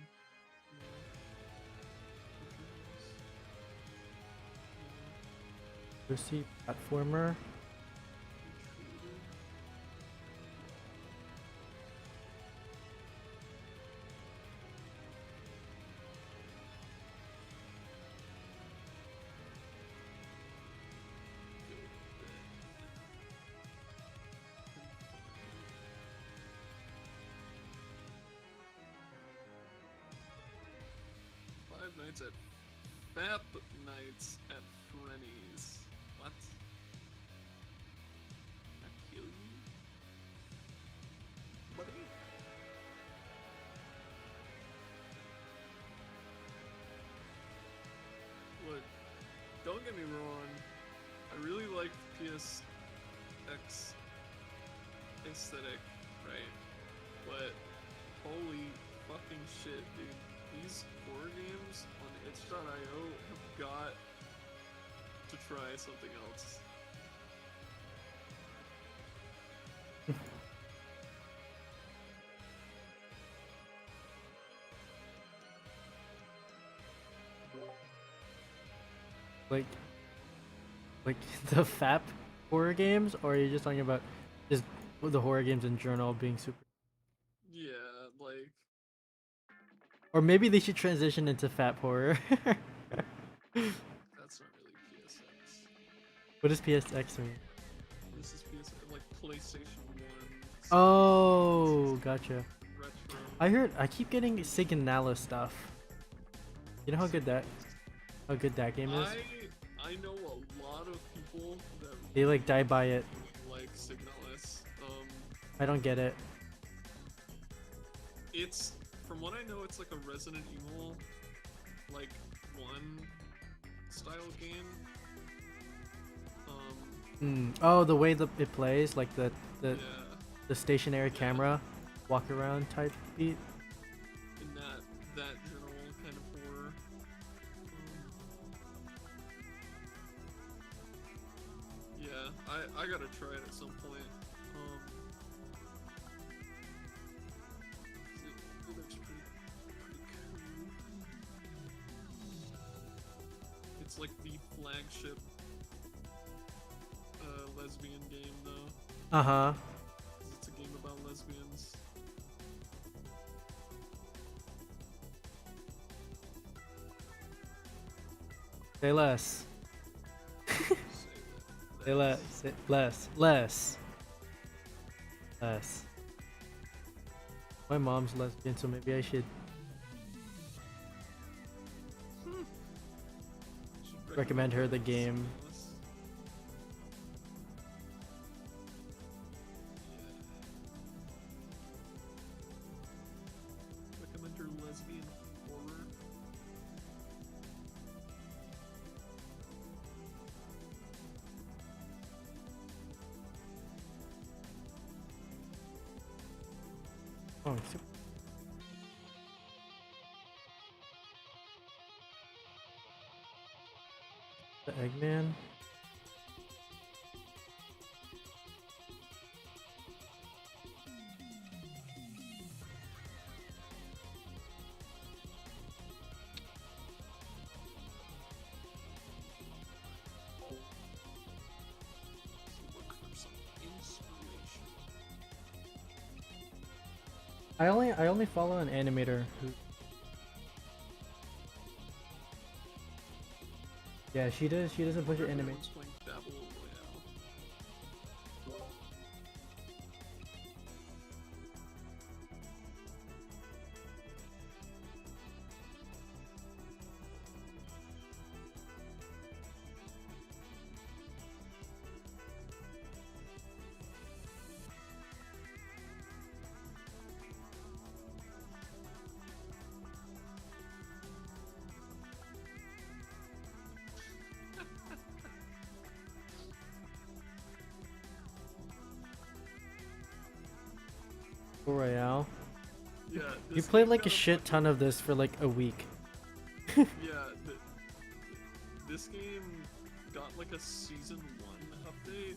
No. Proceed platformer. Five Nights at Fab Nights at Frenny's. What? I kill you? don't get me wrong. I really like PSX aesthetic, right? But holy fucking shit, dude. These horror games on itch.io have got to try something else. Like the FAP horror games, or are you just talking about just the horror games in general being super? Yeah, like Or maybe they should transition into FAP horror. that's not really PSX. What does PSX mean? This is PSX, like PlayStation 1. Oh, gotcha. Retro. I keep getting Signala stuff. You know how good that game is? I know a lot of people that They like die by it. like Signalis. I don't get it. It's from what I know, it's like a Resident Evil, like 1 style game. Oh, the way it plays, like the Yeah, the stationary camera, walk around type beat. in that general kind of horror. Yeah, I gotta try it at some point. It looks pretty cool. It's like the flagship lesbian game, though. Uh-huh. 'Cause it's a game about lesbians. Say less. Say less. Say less. Less. Less. My mom's lesbian, so maybe I should Should recommend her the game. Recommend her lesbian horror. Oh, the Eggman. Look for some inspiration. I only follow an animator who. Yeah, she does. She doesn't push it anime. Everyone's playing Battle Royale. Royale. Yeah, You this played game like a got shit ton of this for like a week. Yeah, this game got like a season 1 update.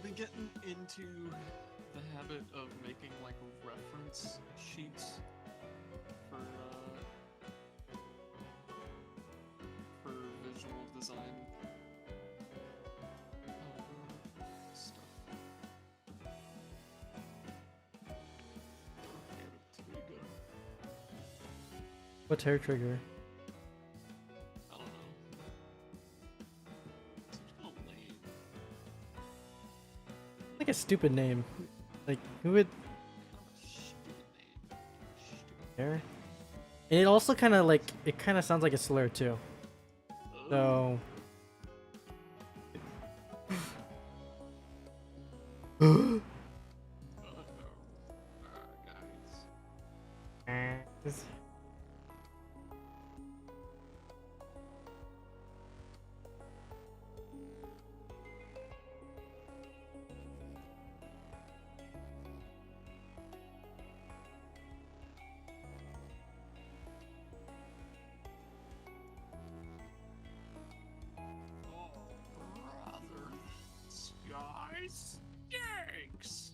been getting into the habit of making like reference sheets for visual design stuff. It's pretty good. What's hair trigger? I don't know. It's kind of lame. Like a stupid name. Like who would Stupid name. Stupid. hair? And it also kind of like it kind of sounds like a slur too. So. Guys. Brother, this guy stinks.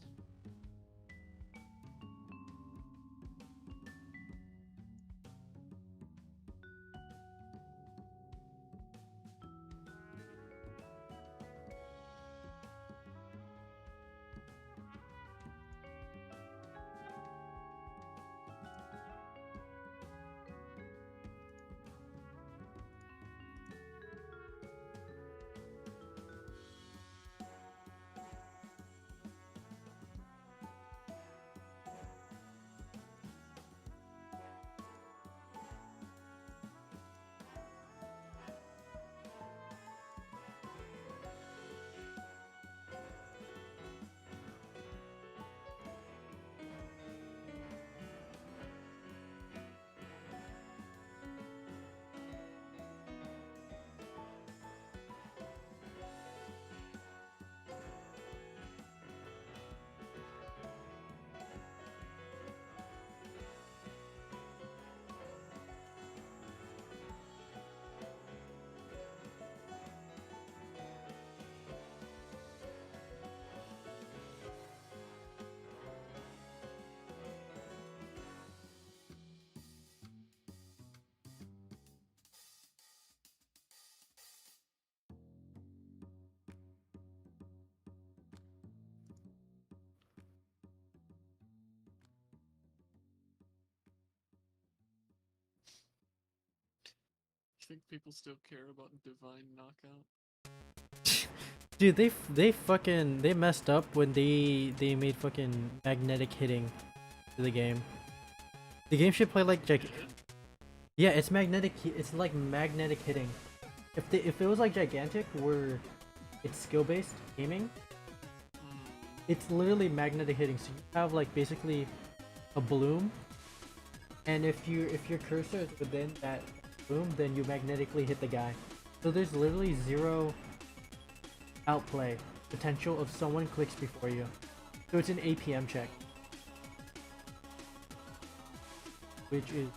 You think people still care about Divine Knockout? Dude, they messed up when they made fucking magnetic hitting to the game. The game should play like yeah, it's magnetic. It's like magnetic hitting. If it was like gigantic, where it's skill based gaming, it's literally magnetic hitting. So you have like basically a bloom, and if your cursor is within that bloom, then you magnetically hit the guy. So there's literally zero outplay potential if someone clicks before you. So it's an APM check, which is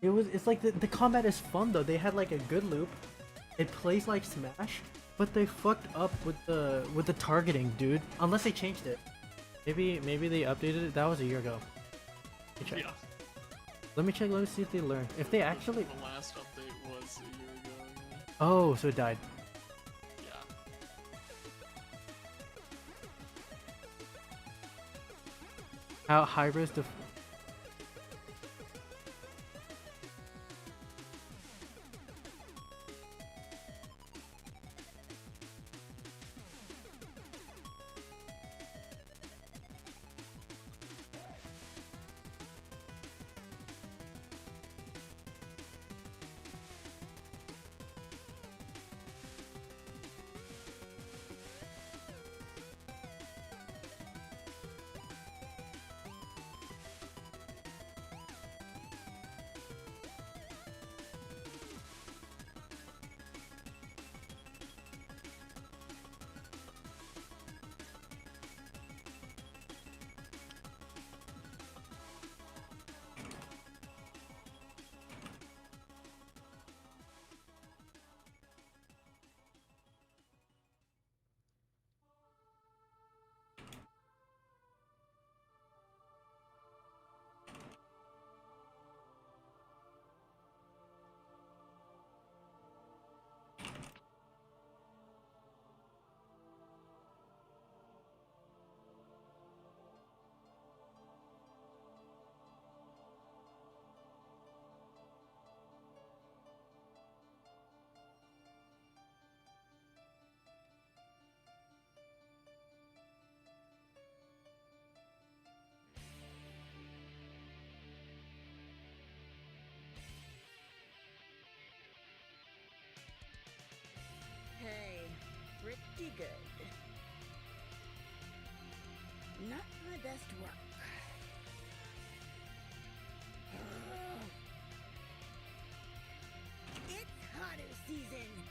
it's like the combat is fun though. They had like a good loop. It plays like Smash, but they fucked up with the targeting, dude. Unless they changed it. Maybe they updated it. That was a year ago. Let me check. Yeah. Let me check. Let me see if they learned. If they actually. The last update was a year ago. Yeah. Oh, so it died. Yeah. How high res def. pretty good. Not my best work. It's hotter season.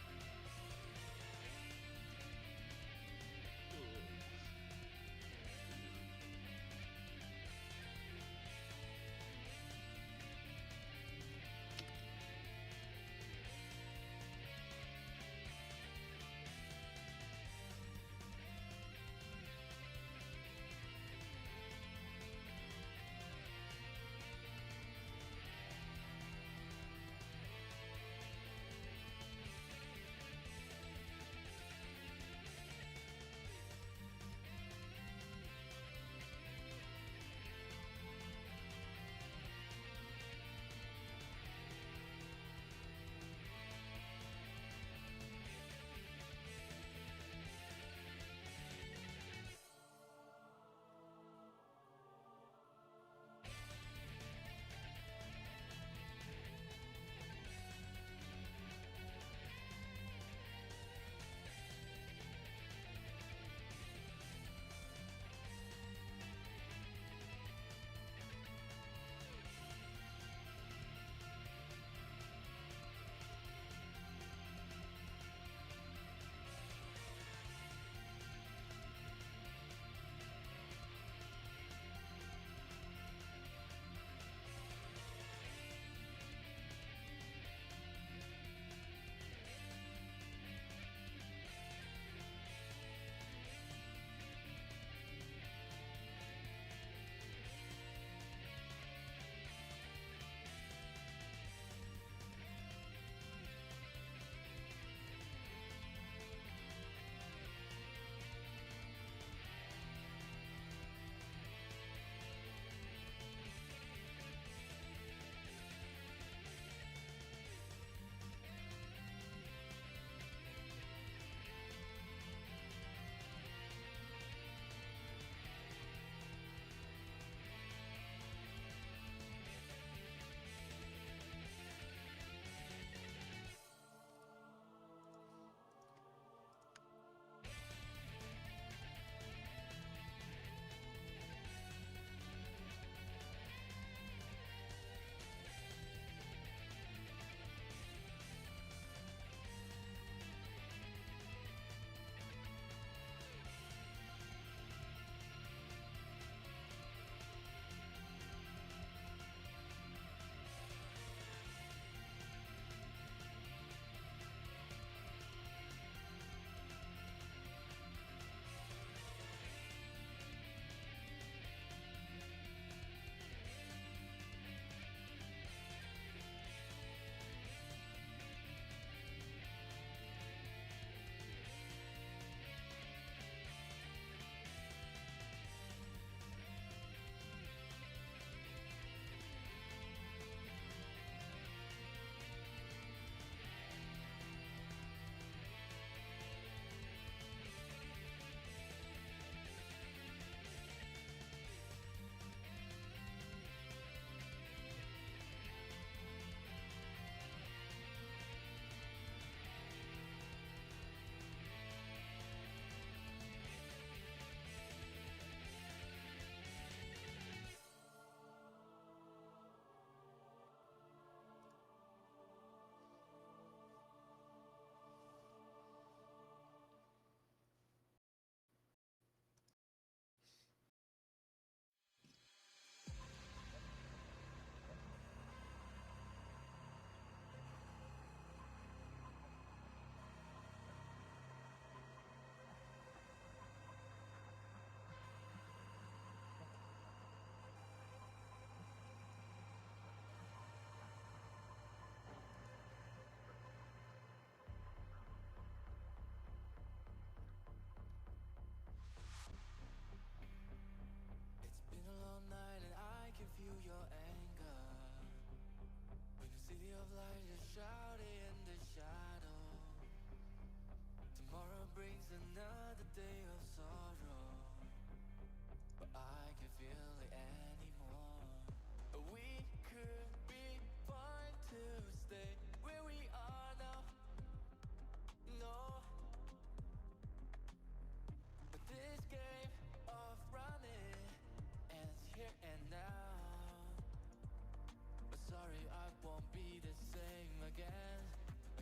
won't be the same again,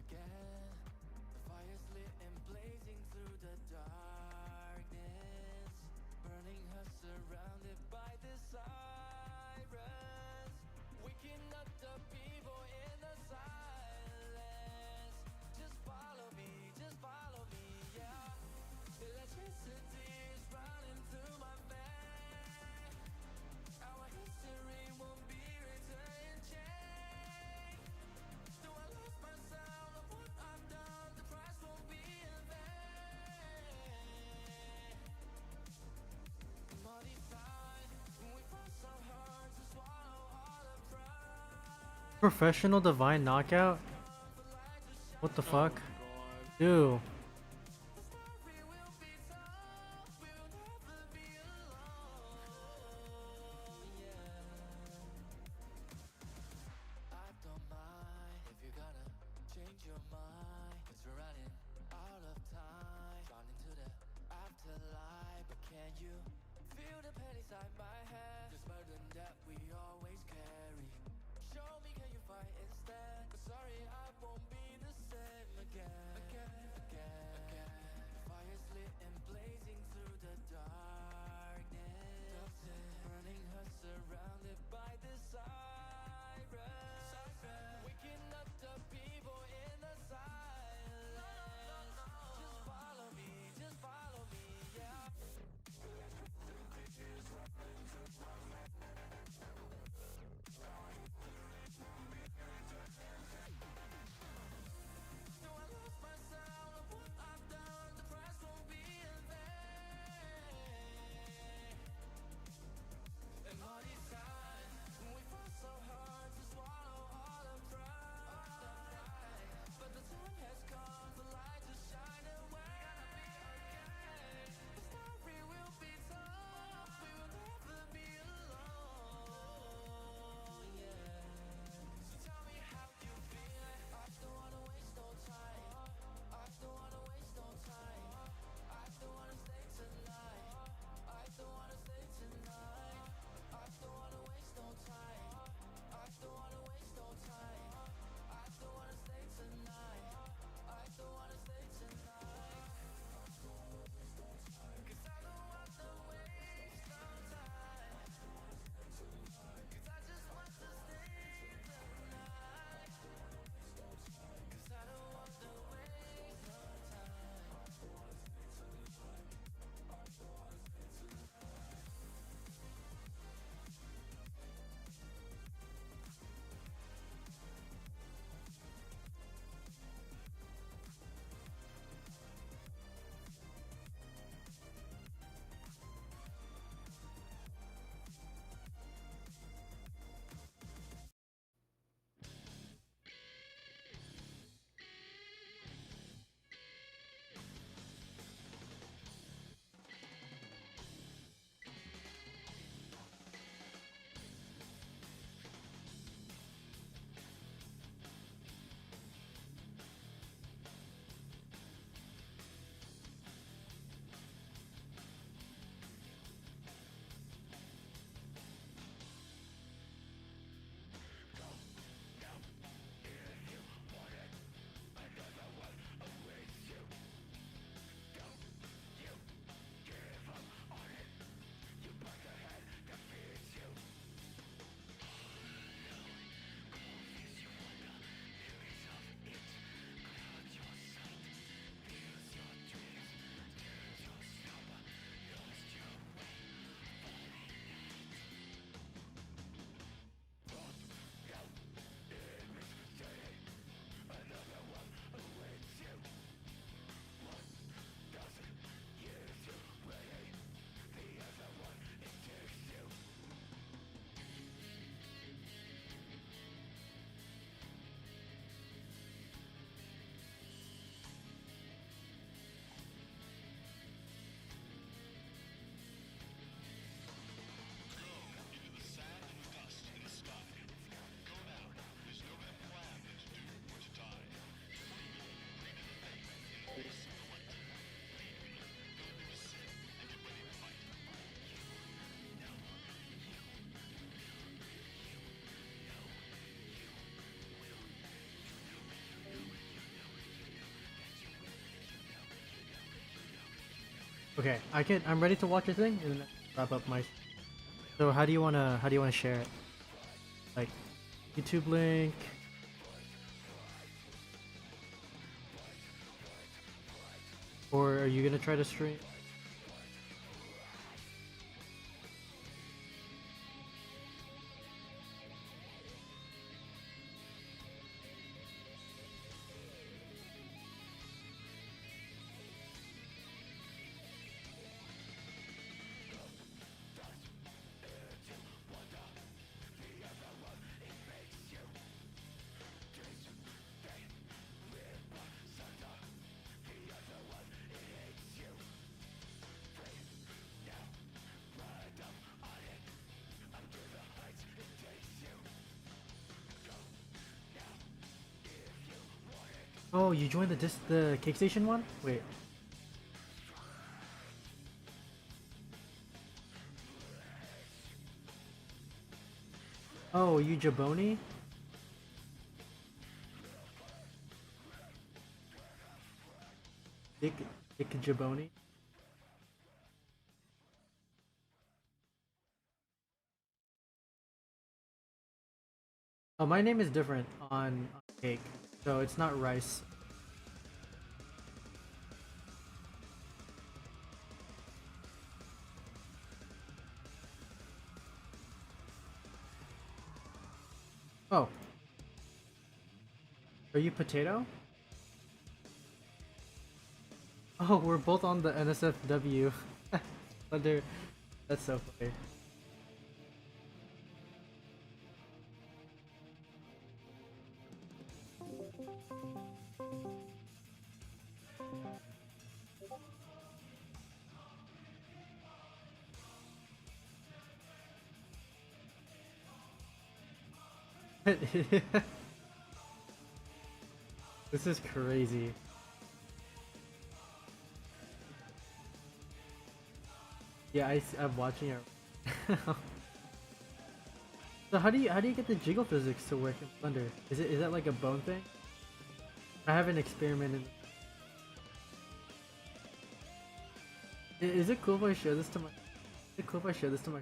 again. The fire's lit and blazing through the darkness, burning us surrounded by the sirens, waking up the people in the silence. Just follow me, yeah. Electricity is running through my veins. Our history won't be written in chain. Though I lost myself of what I've done, the price won't be in vain. Muddy side, when we fight so hard to swallow all the pride. Professional divine knockout? What the fuck? Dude. Change your mind, 'cause we're running out of time, drawn into the afterlife. But can you feel the pain inside my head? This burden that we always carry. Show me, can you fight instead? But sorry, I won't be the same again, again. Fire's lit and blazing through the darkness, burning us surrounded by the sirens, waking up the people in the silence. Just follow me, yeah. No, I lost myself of what I've done, the price won't be in vain. And all these signs, Okay, I'm ready to watch your thing and then wrap up my. So how do you wanna share it? Like YouTube link. Or are you gonna try to stream? Oh, you joined the Cake Station one? Wait. Oh, you Jaboni? Dick Jaboni? Oh, my name is different on Cake, so it's not Rice. Oh. Are you Potato? Oh, we're both on the NSFW. Under. That's so funny. This is crazy. Yeah, I'm watching it. So how do you get the jiggle physics to work in Blender? Is that like a bone thing? I haven't experimented. Is it cool if I show this to my? Is it cool if I show this to my?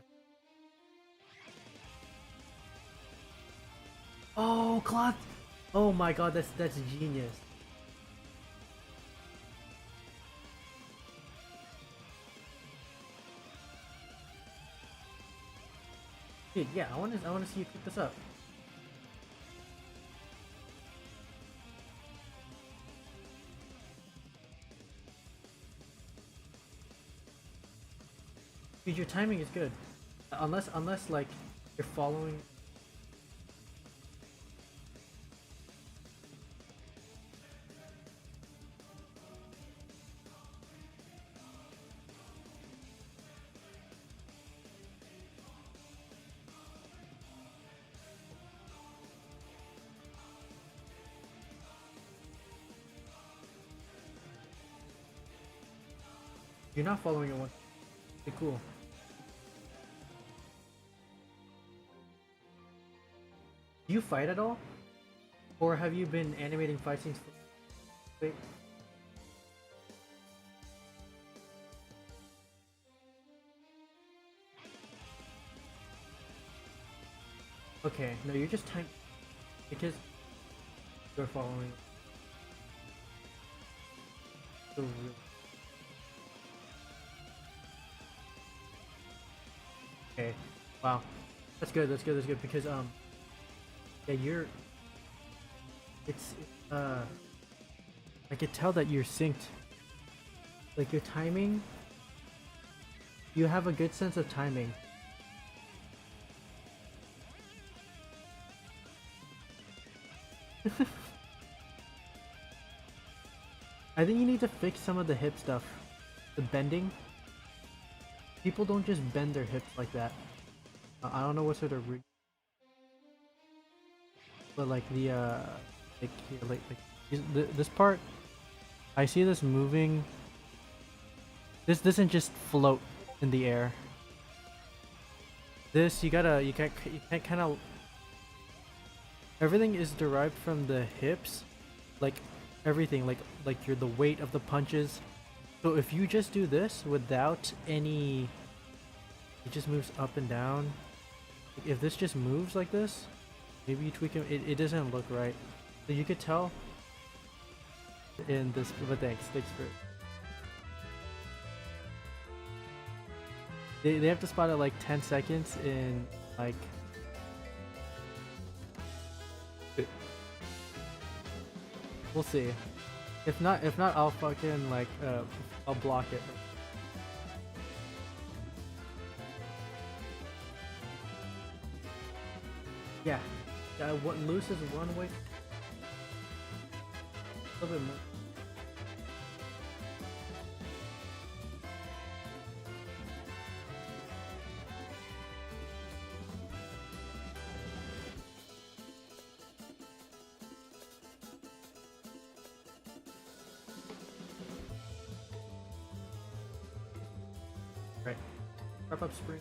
Oh, cloth! Oh my god, that's genius. Dude, yeah, I wanna see you pick this up. Dude, your timing is good. Unless like you're following. You're not following it one. Okay, cool. Do you fight at all? Or have you been animating fight scenes for... Wait. Okay, no, you're just time because you're following the real. Okay, wow, that's good. That's good. That's good because yeah, you're. It's I could tell that you're synced. Like your timing. You have a good sense of timing. I think you need to fix some of the hip stuff. The bending. People don't just bend their hips like that. I don't know what sort of but like the like here, like this part, I see this moving. This doesn't just float in the air. This you can't kind of. Everything is derived from the hips, like everything, like the weight of the punches, So if you just do this without any, it just moves up and down. If this just moves like this, maybe you tweak it doesn't look right. So you could tell in this, but thanks for it. They have to spot it like 10 seconds in like. We'll see. If not, I'll fucking like I'll block it. Yeah, what loose is one way. A little bit more. Right. Wrap up spring.